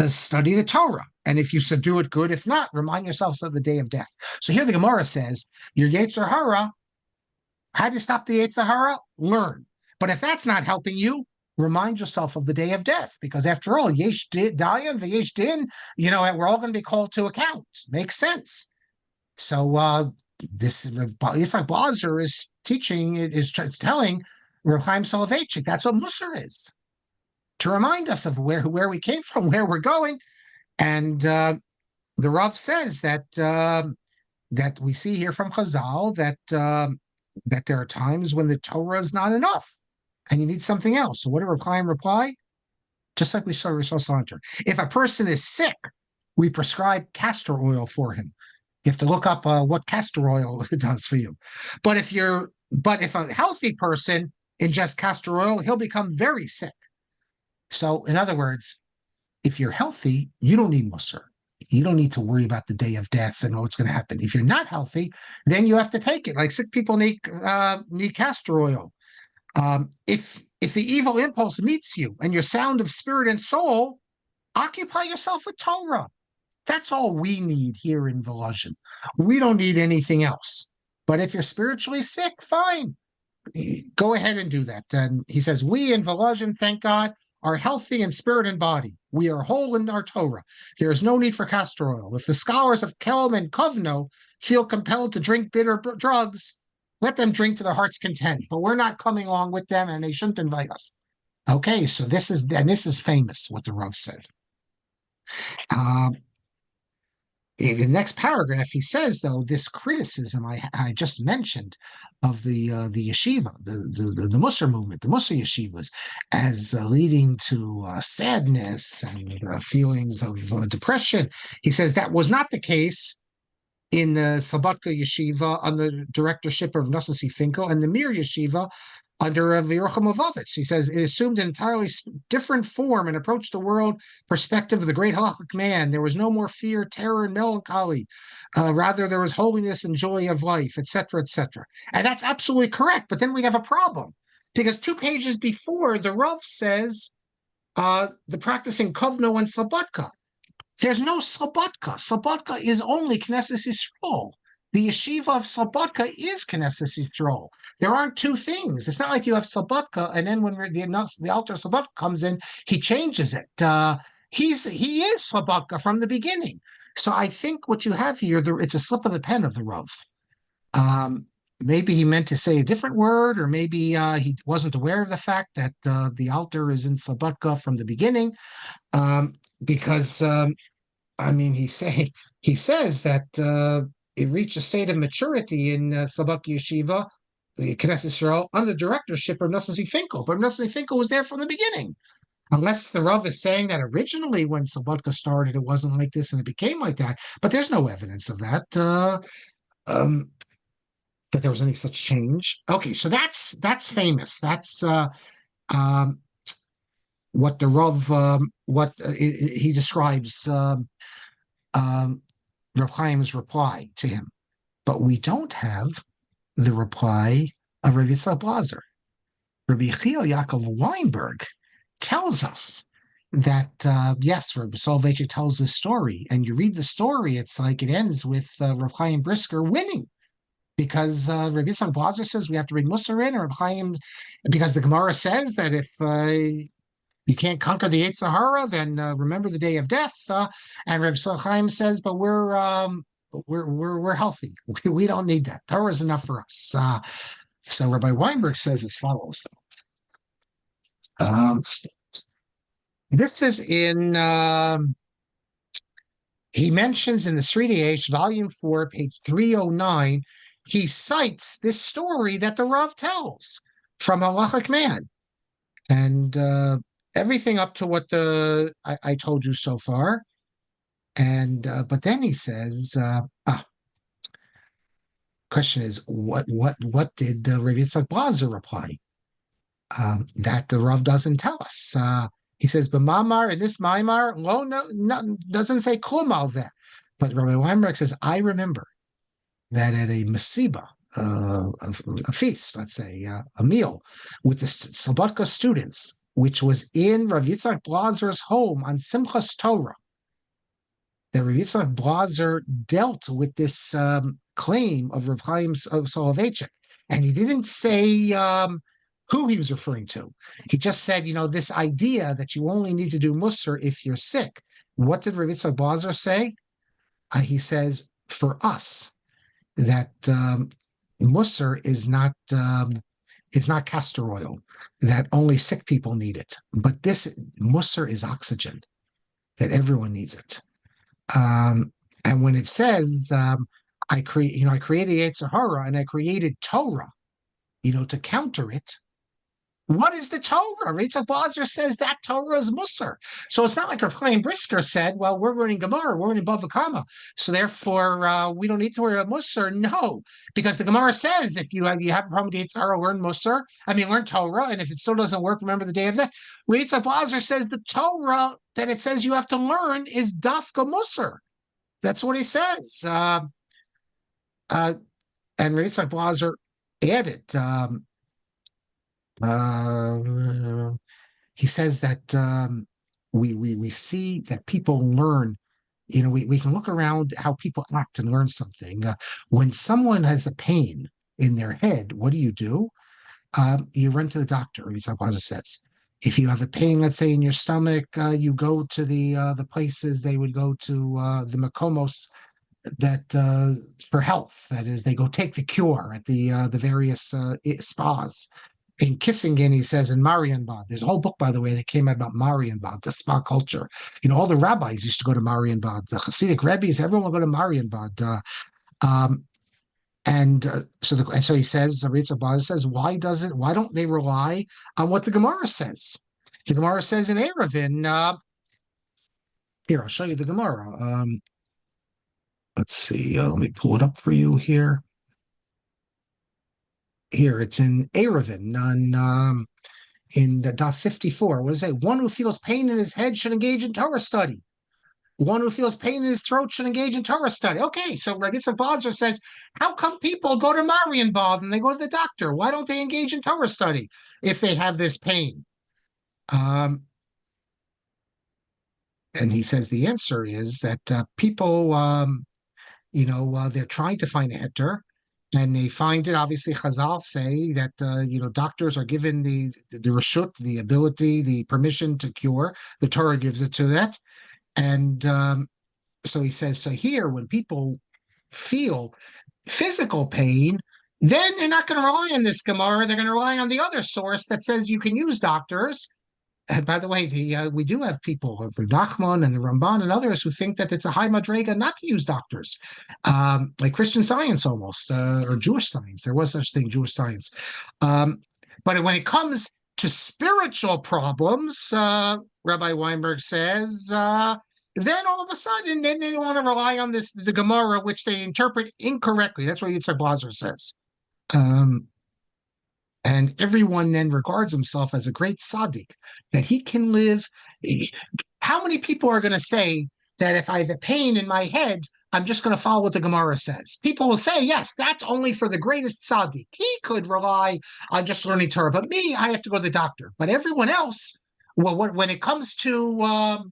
[SPEAKER 2] study the Torah. And if you subdue it, good. If not, remind yourselves of the day of death. So here the Gemara says, your Yetzer Hara, how do you stop the Yetzer Hara? Learn. But if that's not helping you, remind yourself of the day of death. Because after all, Yesh Dayan, V'yesh Din, we're all going to be called to account. Makes sense. So this Yitzchak Blazer is teaching, is telling Reb Hayyim Soloveitchik, that's what Mussar is, to remind us of where we came from, where we're going. And the Rav says that that we see here from Chazal that there are times when the Torah is not enough, and you need something else. So what did Reb Chaim reply? Just like we saw Salanter. If a person is sick, we prescribe castor oil for him. You have to look up what castor oil does for you. But if you're But if a healthy person ingests castor oil, he'll become very sick. So, in other words, if you're healthy, you don't need Mussar. You don't need to worry about the day of death and what's going to happen. If you're not healthy, then you have to take it. Like sick people need castor oil. If the evil impulse meets you and you're sound of spirit and soul, occupy yourself with Torah. That's all we need here in Volozhin. We don't need anything else. But if you're spiritually sick, fine. Go ahead and do that. And he says, we in Volozhin, thank God, are healthy in spirit and body. We are whole in our Torah. There is no need for castor oil. If the scholars of Kelm and Kovno feel compelled to drink bitter drugs, let them drink to their heart's content. But we're not coming along with them, and they shouldn't invite us. Okay, so this is famous, what the Rav said. In the next paragraph, he says, though, this criticism I just mentioned of the yeshiva, the Mussar movement, the Mussar yeshivas, as leading to sadness and feelings of depression. He says that was not the case in the Slobodka yeshiva under the directorship of Nossi Finkel and the Mir yeshiva under Yerucham Levovitz. He says it assumed an entirely different form and approached the world perspective of the great halachic man. There was no more fear, terror, and melancholy. Rather, there was holiness and joy of life, etc., etc. And that's absolutely correct. But then we have a problem because 2 pages before, the Rav says the practicing Kovno and Slobodka. There's no Slobodka. Slobodka is only Knesset Yisrael. The yeshiva of Slobodka is Knesset Yisrael. There aren't 2 things. It's not like you have Slobodka, and then when the altar Slobodka comes in, he changes it. He is Slobodka from the beginning. So I think what you have here, it's a slip of the pen of the Rav. Maybe he meant to say a different word, or maybe he wasn't aware of the fact that the altar is in Slobodka from the beginning, because he says that it reached a state of maturity in Slobodka Yeshiva, the Knesset Yisrael, under the directorship of Nossi Finkel. But Nossi Finkel was there from the beginning. Unless the Rav is saying that originally when Slobodka started, it wasn't like this and it became like that. But there's no evidence of that, that there was any such change. Okay, so that's famous. That's what the Rav, he describes Reb Chaim's reply to him. But we don't have the reply of Rabbi Yitzchak Blazer. Rabbi Jehiel Jacob Weinberg tells us that, yes, Rabbi Soloveitchik tells the story, and you read the story, it's like it ends with Reb Chaim Brisker winning, because Rabbi Yitzchak Blazer says we have to bring Muser in, or Reb Chaim, because the Gemara says that if you can't conquer the Yetzer Hara, then remember the day of death. And Rav Chaim says, but we're healthy. We don't need that. Torah is enough for us. So Rabbi Weinberg says as follows. This is in. He mentions in the Sridei H, Volume 4, page 309. He cites this story that the Rav tells from Halachic Man, and everything up to what I told you so far, and but then he says, question is what did Rabbi Yitzchak Blazer reply? That the Rav doesn't tell us. He says, "B'mamar in this Maimar, no, doesn't say klum al zeh." But Rabbi Weinberg says, I remember that at a masiba, a feast, let's say, a meal with the Slobodka students, which was in Rav Yitzchak Blazer's home on Simchas Torah, that Rav Yitzchak Blazer dealt with this claim of Rav Hayyim Soloveitchik, and he didn't say who he was referring to. He just said, this idea that you only need to do Muser if you're sick. What did Rav Yitzchak Blazer say? He says, for us, that Muser is not castor oil, that only sick people need it. But this Muser is oxygen, that everyone needs it. And when it says, I created Yetzer Hara and I created Torah, to counter it, What is the Torah? Yitzhak Blazer says that Torah is Musar. So it's not like Rav Chaim Brisker said, well, we're learning Gemara, we're learning Bava Kama, so therefore we don't need to worry about Musar. No, because the Gemara says if you have a problem with Yitzhak, learn Musar. Learn Torah, and if it still doesn't work, remember the day of death. Yitzhak Blazer says the Torah that it says you have to learn is Dafka Musar. That's what he says. And Yitzhak Blazer added. He says that we see that people learn. We can look around how people act and learn something. When someone has a pain in their head, what do? You run to the doctor. As says, if you have a pain, let's say in your stomach, you go to the places they would go to, the makomos that for health. That is, they go take the cure at the various spas. In Kissingen, he says in Marienbad, there's a whole book, by the way, that came out about Marienbad, the spa culture. All the rabbis used to go to Marienbad. The Hasidic rabbis, everyone would go to Marienbad. So he says, Yitzhak Blazer says, why don't they rely on what the Gemara says? The Gemara says in Eruvin, here, I'll show you the Gemara. Let's see, let me pull it up for you here. Here, it's in Eruvin in the Daf 54. What does it say? One who feels pain in his head should engage in Torah study. One who feels pain in his throat should engage in Torah study. Okay, so Yitzhak Blazer says, how come people go to Marienbad and they go to the doctor? Why don't they engage in Torah study if they have this pain? And he says the answer is that people, they're trying to find a heter. And they find it, obviously, Chazal say that, doctors are given the reshut, the ability, the permission to cure. The Torah gives it to that. And so he says, so here, when people feel physical pain, then they're not going to rely on this Gemara. They're going to rely on the other source that says you can use doctors. And by the way, we do have people, the Nachman and the Ramban and others, who think that it's a high madrega not to use doctors, like Christian Science almost, or Jewish science. There was such thing, Jewish science. But when it comes to spiritual problems, Rabbi Weinberg says, then all of a sudden, then they want to rely on the Gemara, which they interpret incorrectly. That's what Yitzhak Blazer says. And everyone then regards himself as a great tzaddik, that he can live. How many people are going to say that if I have a pain in my head, I'm just going to follow what the Gemara says? People will say, yes, that's only for the greatest tzaddik. He could rely on just learning Torah. But me, I have to go to the doctor. But everyone else, well, when it comes to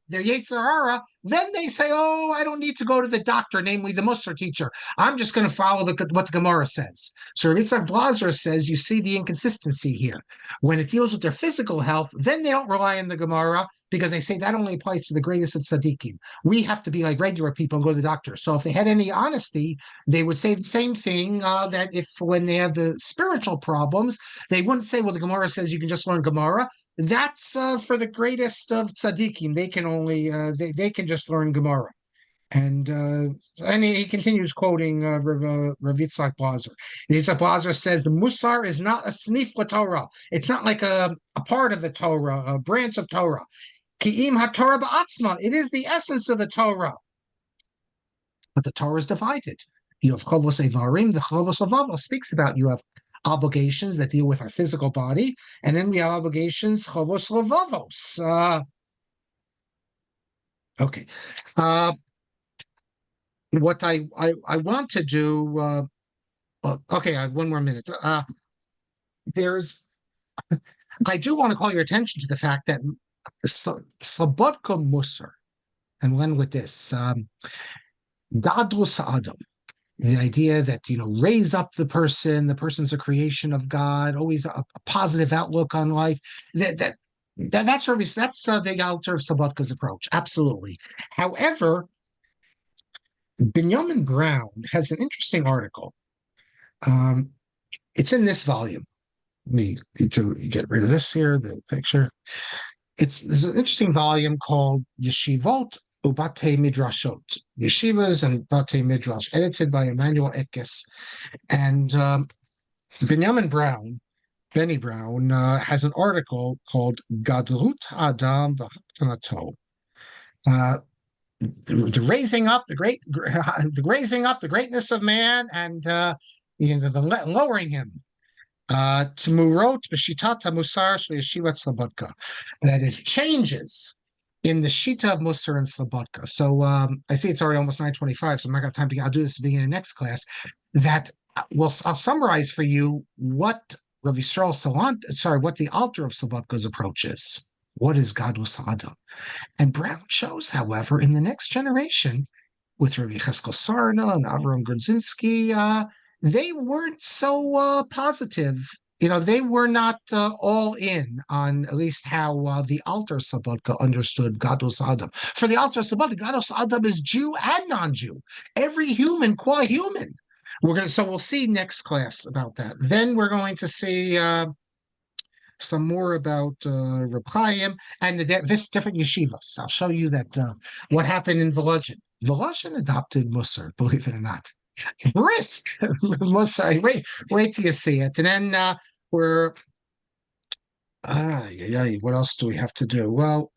[SPEAKER 2] their Yetzer Hara, then they say, oh, I don't need to go to the doctor, namely the Mussar teacher. I'm just going to follow what the Gemara says. So Yitzhak Blazer says you see the inconsistency here. When it deals with their physical health, then they don't rely on the Gemara because they say that only applies to the greatest of tzaddikim. We have to be like regular people and go to the doctor. So if they had any honesty, they would say the same thing, that if when they have the spiritual problems, they wouldn't say, well, the Gemara says you can just learn Gemara. That's for the greatest of tzaddikim. They can only they can just learn Gemara. And he continues quoting Rav Yitzhak Blazer. Yitzhak Blazer says the Musar is not a snif Torah. It's not like a part of the Torah, a branch of Torah. Ki'im haTorah ba'atzma. It is the essence of the Torah. But the Torah is divided. You have chovos evarim. The chovos avavos speaks about you have obligations that deal with our physical body, and then we have obligations chovos levavos. Okay. What I want to do, okay, I have one more minute. I do want to call your attention to the fact that Slobodka Musar, and when with this, Gadlus Adam, the idea that, raise up the person's a creation of God, always a positive outlook on life, that's the Alter of Slobodka's approach, absolutely. However, Benjamin Brown has an interesting article. It's in this volume. Let me need to get rid of this here, the picture. It's an interesting volume called Yeshivot Ubate Midrashot, Yeshivas and Bate Midrash, edited by Emmanuel Eckes. And Benjamin Brown Benny Brown, has an article called Gadlut Adam v'Haptanato. The raising up, the raising up, the greatness of man, and the lowering him. Tmurot b'shitata Musar Yeshivas and Musar. That is changes in the Shita of Musar and Slobodka. So I see it's already almost 9:25, so I'm not going to have time to I'll do this at the beginning of next class. That I'll summarize for you what Rav Yisrael Salant, what the altar of Slobodka's approach is. What is Gadlus Adam? And Brown shows, however, in the next generation, with Rabbi Cheskel Sarna and Avram Grudzinski, they weren't so positive. They were not all in on at least how the Alter Sabbodka understood Gadlus Adam. For the Alter Sabbodka, Gadlus Adam is Jew and non-Jew. Every human qua human. So we'll see next class about that. Then we're going to see some more about Reb Chaim and this different yeshivas. I'll show you that what happened in Volozhin. Volozhin adopted Mussar, believe it or not. Brisk Musar. Wait till you see it. And then what else do we have to do?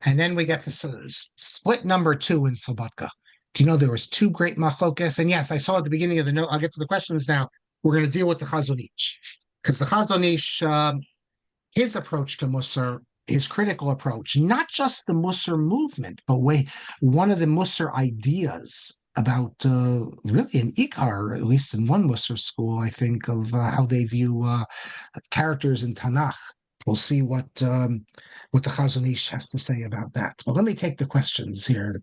[SPEAKER 2] And then we get to split number 2 in Slobodka. Do you know there was 2 great machlokas? And yes, I saw at the beginning of the note. I'll get to the questions now. We're going to deal with the Chazon Ish, because the Chazon Ish, his approach to Musar, his critical approach, not just the Musar movement, but one of the Musar ideas about really an Ikar, at least in one Musar school, I think, of how they view characters in Tanakh. We'll see what the Chazon Ish has to say about that. But let me take the questions here.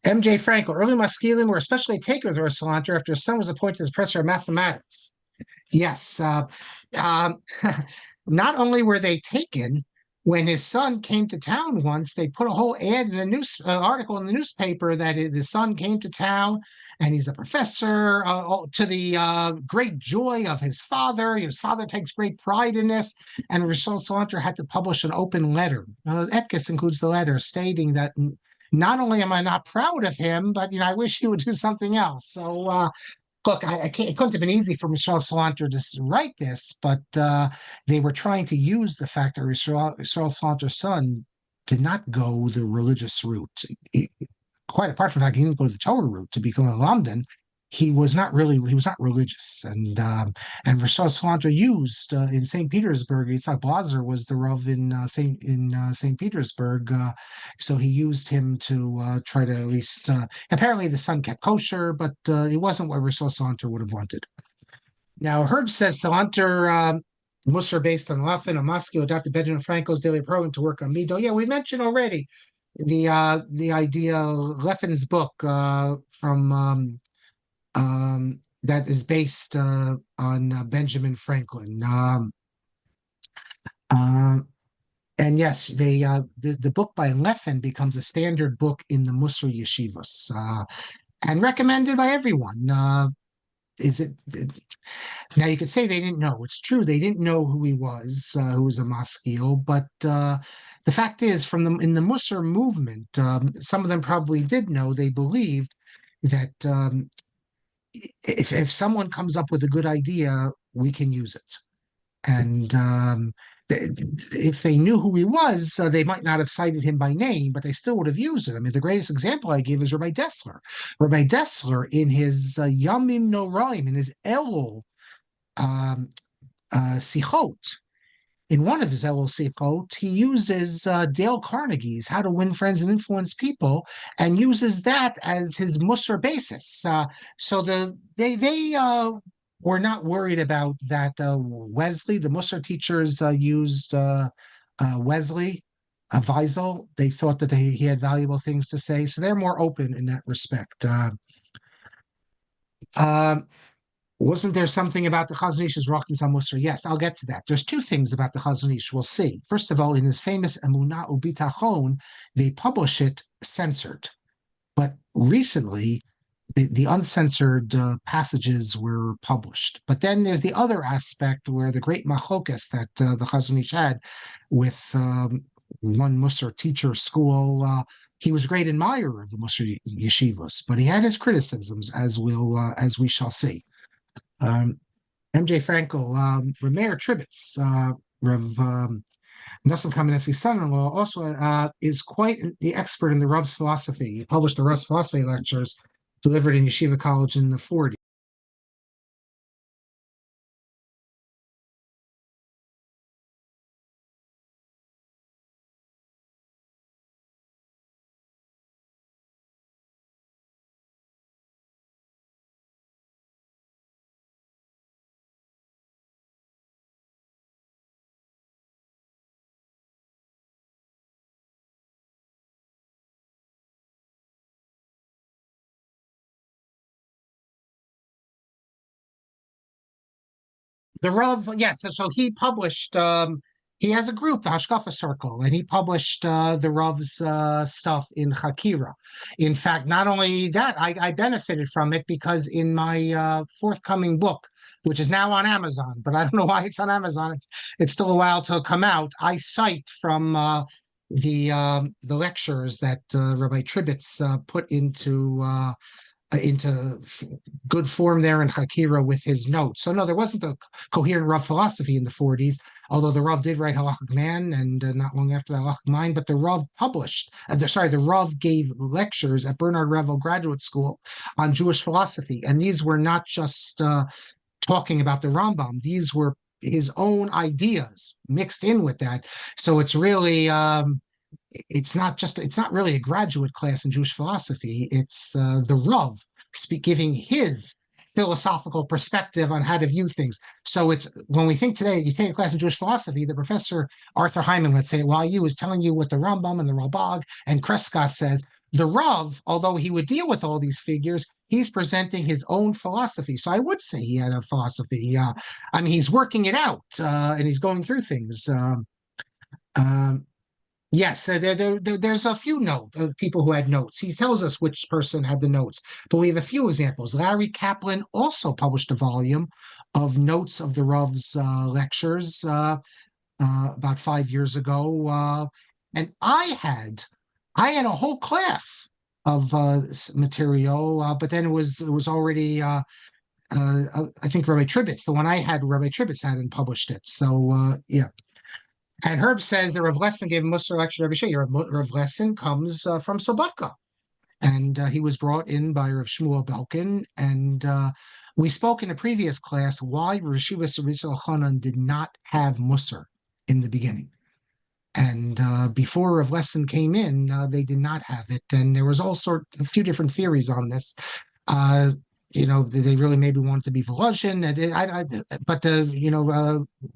[SPEAKER 2] M.J. Frankel, early Maskilim were especially taken with Rosh Salanter after his son was appointed as professor of mathematics. Yes. Not only were they taken, when his son came to town once, they put a whole ad in the article in the newspaper that the son came to town and he's a professor to the great joy of his father. His father takes great pride in this. And Rishon Salanter had to publish an open letter. Etkes includes the letter stating that not only am I not proud of him, but I wish he would do something else. So look, it couldn't have been easy for Rishon Salanter to write this, but they were trying to use the fact that Rishon Salanter's son did not go the religious route. Quite apart from the fact he didn't go the Torah route to become a Lamdan, he was not religious. And Rishon Salanter used in St. Petersburg, Yitzhak Blazer was the Rav in St. Petersburg, so he used him to try to at least. Apparently, the son kept kosher, but it wasn't what Rishon Salanter would have wanted. Now, Herb says Salanter Musar based on Laffin, a Moscow adopted Benjamin Frankel's daily program to work on Mido. Yeah, we mentioned already the idea, Leffin's book from. That is based on Benjamin Franklin. And yes, the book by Leffen becomes a standard book in the Musar yeshivas and recommended by everyone. Now you could say they didn't know. It's true, they didn't know who he was, who was a maskil, but the fact is, in the Musar movement, some of them probably did know. They believed that if someone comes up with a good idea, we can use it. And if they knew who he was, they might not have cited him by name, but they still would have used it. I mean, the greatest example I give is Rabbi Dessler. Rabbi Dessler, in his Yamim Noraim, in his Elul Sichot, in one of his Elul Sichot, he uses Dale Carnegie's How to Win Friends and Influence People, and uses that as his Musar basis. So they were not worried about that. Wesley, the Musar teachers, used Wesley, Weisel. They thought that he had valuable things to say, so they're more open in that respect. Wasn't there something about the Chazon Ish's Rockins on Musar? Yes, I'll get to that. There's 2 things about the Chazon Ish. We'll see. First of all, in his famous Emunah Ubitachon, they publish it censored. But recently, the uncensored passages were published. But then there's the other aspect where the great machlokas that the Chazon Ish had with one Musar teacher school. He was a great admirer of the Musar yeshivas, but he had his criticisms, as we shall see. MJ Frankel, Rameir Tribitz, Rav Nosson Kamenetsky's son-in-law, also is quite the expert in the Rav's philosophy. He published the Rav's philosophy lectures delivered in Yeshiva College in the 40s. The Rav, yes. So he published. He has a group, the Hashkafa Circle, and he published the Rav's stuff in Hakira. In fact, not only that, I benefited from it because in my forthcoming book, which is now on Amazon, but I don't know why it's on Amazon. It's still a while to come out. I cite from the lectures that Rabbi Tribitz put into good form there in Hakira with his notes. So no, there wasn't a coherent Rav philosophy in the 40s, although the Rav did write Halachic Man and not long after that Halachic Mind, but the Rav published, the Rav gave lectures at Bernard Revel Graduate School on Jewish philosophy. And these were not just talking about the Rambam. These were his own ideas mixed in with that. So it's really it's not really a graduate class in Jewish philosophy. It's the Rav giving his philosophical perspective on how to view things. So it's when we think today, you take a class in Jewish philosophy, the professor Arthur Hyman, let's say, while you is telling you what the Rambam and the Ralbag and Kreskas says. The Rav, although he would deal with all these figures, he's presenting his own philosophy. So I would say he had a philosophy. I mean, he's working it out and he's going through things. Yes, there's a few people who had notes. He tells us which person had the notes, but we have a few examples. Larry Kaplan also published a volume of notes of the Rav's lectures about 5 years ago, and I had a whole class of material, but then it was already. I think Rabbi Tribitz, the one I had, Rabbi Tribitz hadn't published it. So yeah. And Herb says that Rav Lesson gave a Mussar lecture every year. Rav Lesson comes from Sobotka, and he was brought in by Rav Shmuel Belkin. And we spoke in a previous class why Yeshivas and Musar did not have Mussar in the beginning. And before Rav Lesson came in, they did not have it. And there was a few different theories on this. They really maybe wanted to be Volozhin, but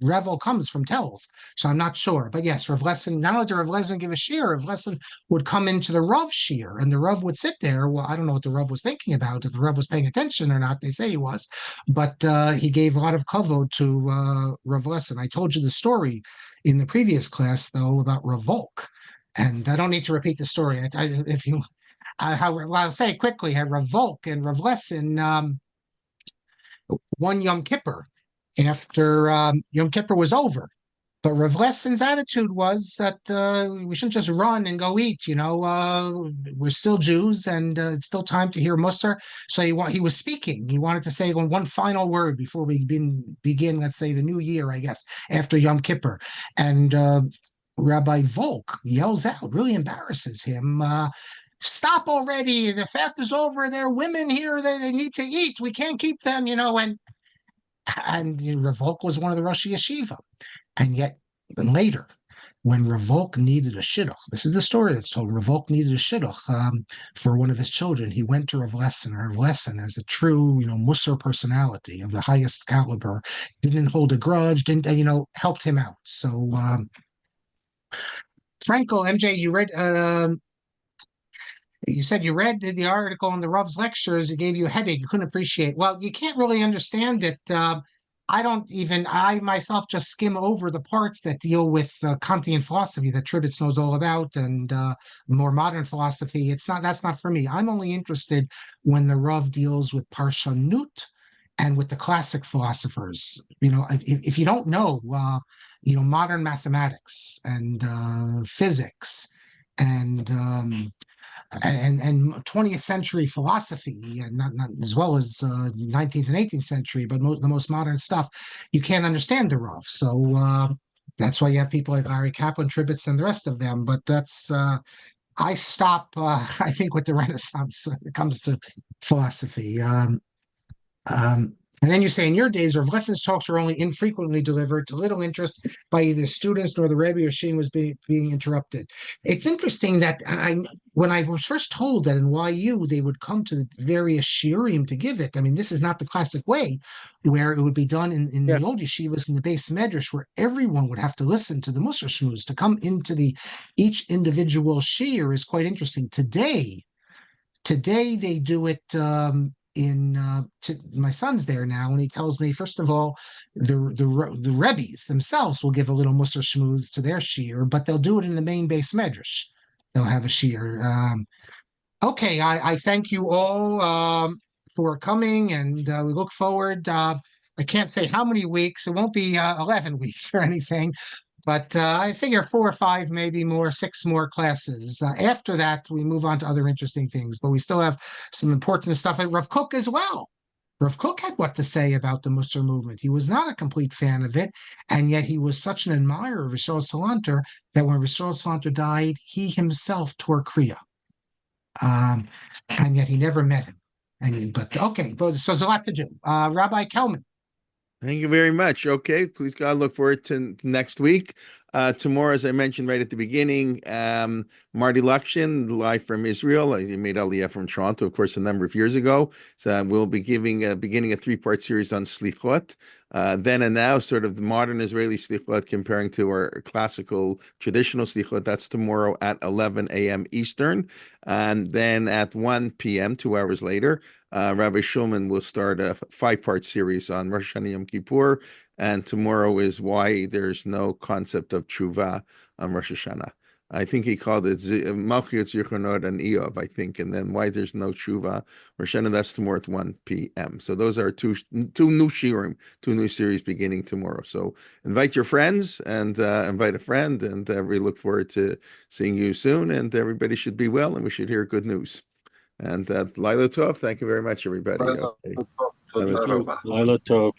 [SPEAKER 2] Revel comes from Tells, so I'm not sure. But yes, Rav Lesson, not only did Rav Lesson give a shear, Rav Lesson would come into the Rav shear, and the Rav would sit there. Well, I don't know what the Rav was thinking about, if the Rav was paying attention or not. They say he was, but he gave a lot of kavod to Rav Lesson. I told you the story in the previous class, though, about Revolk, and I don't need to repeat the story. If you I'll say it quickly. Rav Volk and Rav Lesson one Yom Kippur after Yom Kippur was over. But Rav Lesson's attitude was that we shouldn't just run and go eat. We're still Jews, and it's still time to hear Musar. So he was speaking. He wanted to say one final word before we begin, let's say, the new year, I guess, after Yom Kippur. And Rabbi Volk yells out, really embarrasses him. Stop already. The fast is over. There are women here. They need to eat. We can't keep them, and Revolk was one of the Rosh Yeshiva. And yet, then later, when Revolk needed a shidduch, this is the story that's told. Revolk needed a shidduch for one of his children. He went to Rav Lesson. Rav Lesson, as a true, Musar personality of the highest caliber, didn't hold a grudge, helped him out. So, Franco, MJ, you said you read the article in the Rav's lectures. It gave you a headache. You couldn't appreciate. Well, you can't really understand it. I myself just skim over the parts that deal with Kantian philosophy that Tribitz knows all about and more modern philosophy. That's not for me. I'm only interested when the Rav deals with Parshanut and with the classic philosophers. If you don't know, modern mathematics and physics and and 20th century philosophy, and not as well as 19th and 18th century, but the most modern stuff, you can't understand the Rav. So that's why you have people like Larry Kaplan, Tribitz, and the rest of them. But that's I stop. I think with the Renaissance when it comes to philosophy. And then you say in your days, Rav Lesson's talks were only infrequently delivered to little interest by either students nor the Rebbe or Sheen was being interrupted. It's interesting that when I was first told that in YU they would come to the various shiurim to give it. I mean, this is not the classic way where it would be done in the old yeshivas in the base medrash, where everyone would have to listen to the Mussar shmuz to come into each individual shiur is quite interesting. Today they do it. My son's there now, and he tells me, first of all, the Rebbes themselves will give a little Mussar shmooze to their shiur, but they'll do it in the main base medrash. They'll have a shiur. Okay, I thank you all for coming, and we look forward. I can't say how many weeks. It won't be 11 weeks or anything, but I figure 4 or 5, maybe more, 6 more classes. After that, we move on to other interesting things, but we still have some important stuff at Rav Kook as well. Rav Kook had what to say about the Mussar movement. He was not a complete fan of it, and yet he was such an admirer of Yeshivas Salanter that when Yeshivas Salanter died, he himself tore Kriya. And yet he never met him. But so there's a lot to do. Rabbi Kelman.
[SPEAKER 1] Thank you very much. Okay, please God, look forward to next week. Tomorrow, as I mentioned right at the beginning, Marty Lakshin, live from Israel. He made Aliyah from Toronto, of course, a number of years ago. So we'll be beginning a 3-part series on Slichot. Then and now, sort of the modern Israeli Slichot comparing to our classical traditional Slichot. That's tomorrow at 11 a.m. Eastern. And then at 1 p.m., 2 hours later, Rabbi Shulman will start a 5-part series on Rosh Hashanah Yom Kippur. And tomorrow is why there's no concept of tshuva on Rosh Hashanah. I think he called it Malchut, Zichronot, and Eov, I think. And then why there's no tshuva Rosh Hashanah, that's tomorrow at 1 p.m. So those are two new shiurim, 2 new series beginning tomorrow. So invite your friends and invite a friend. And we look forward to seeing you soon. And everybody should be well, and we should hear good news. And Laila Tov, thank you very much, everybody. Okay.
[SPEAKER 3] Laila Tov.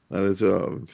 [SPEAKER 1] Laila Tov.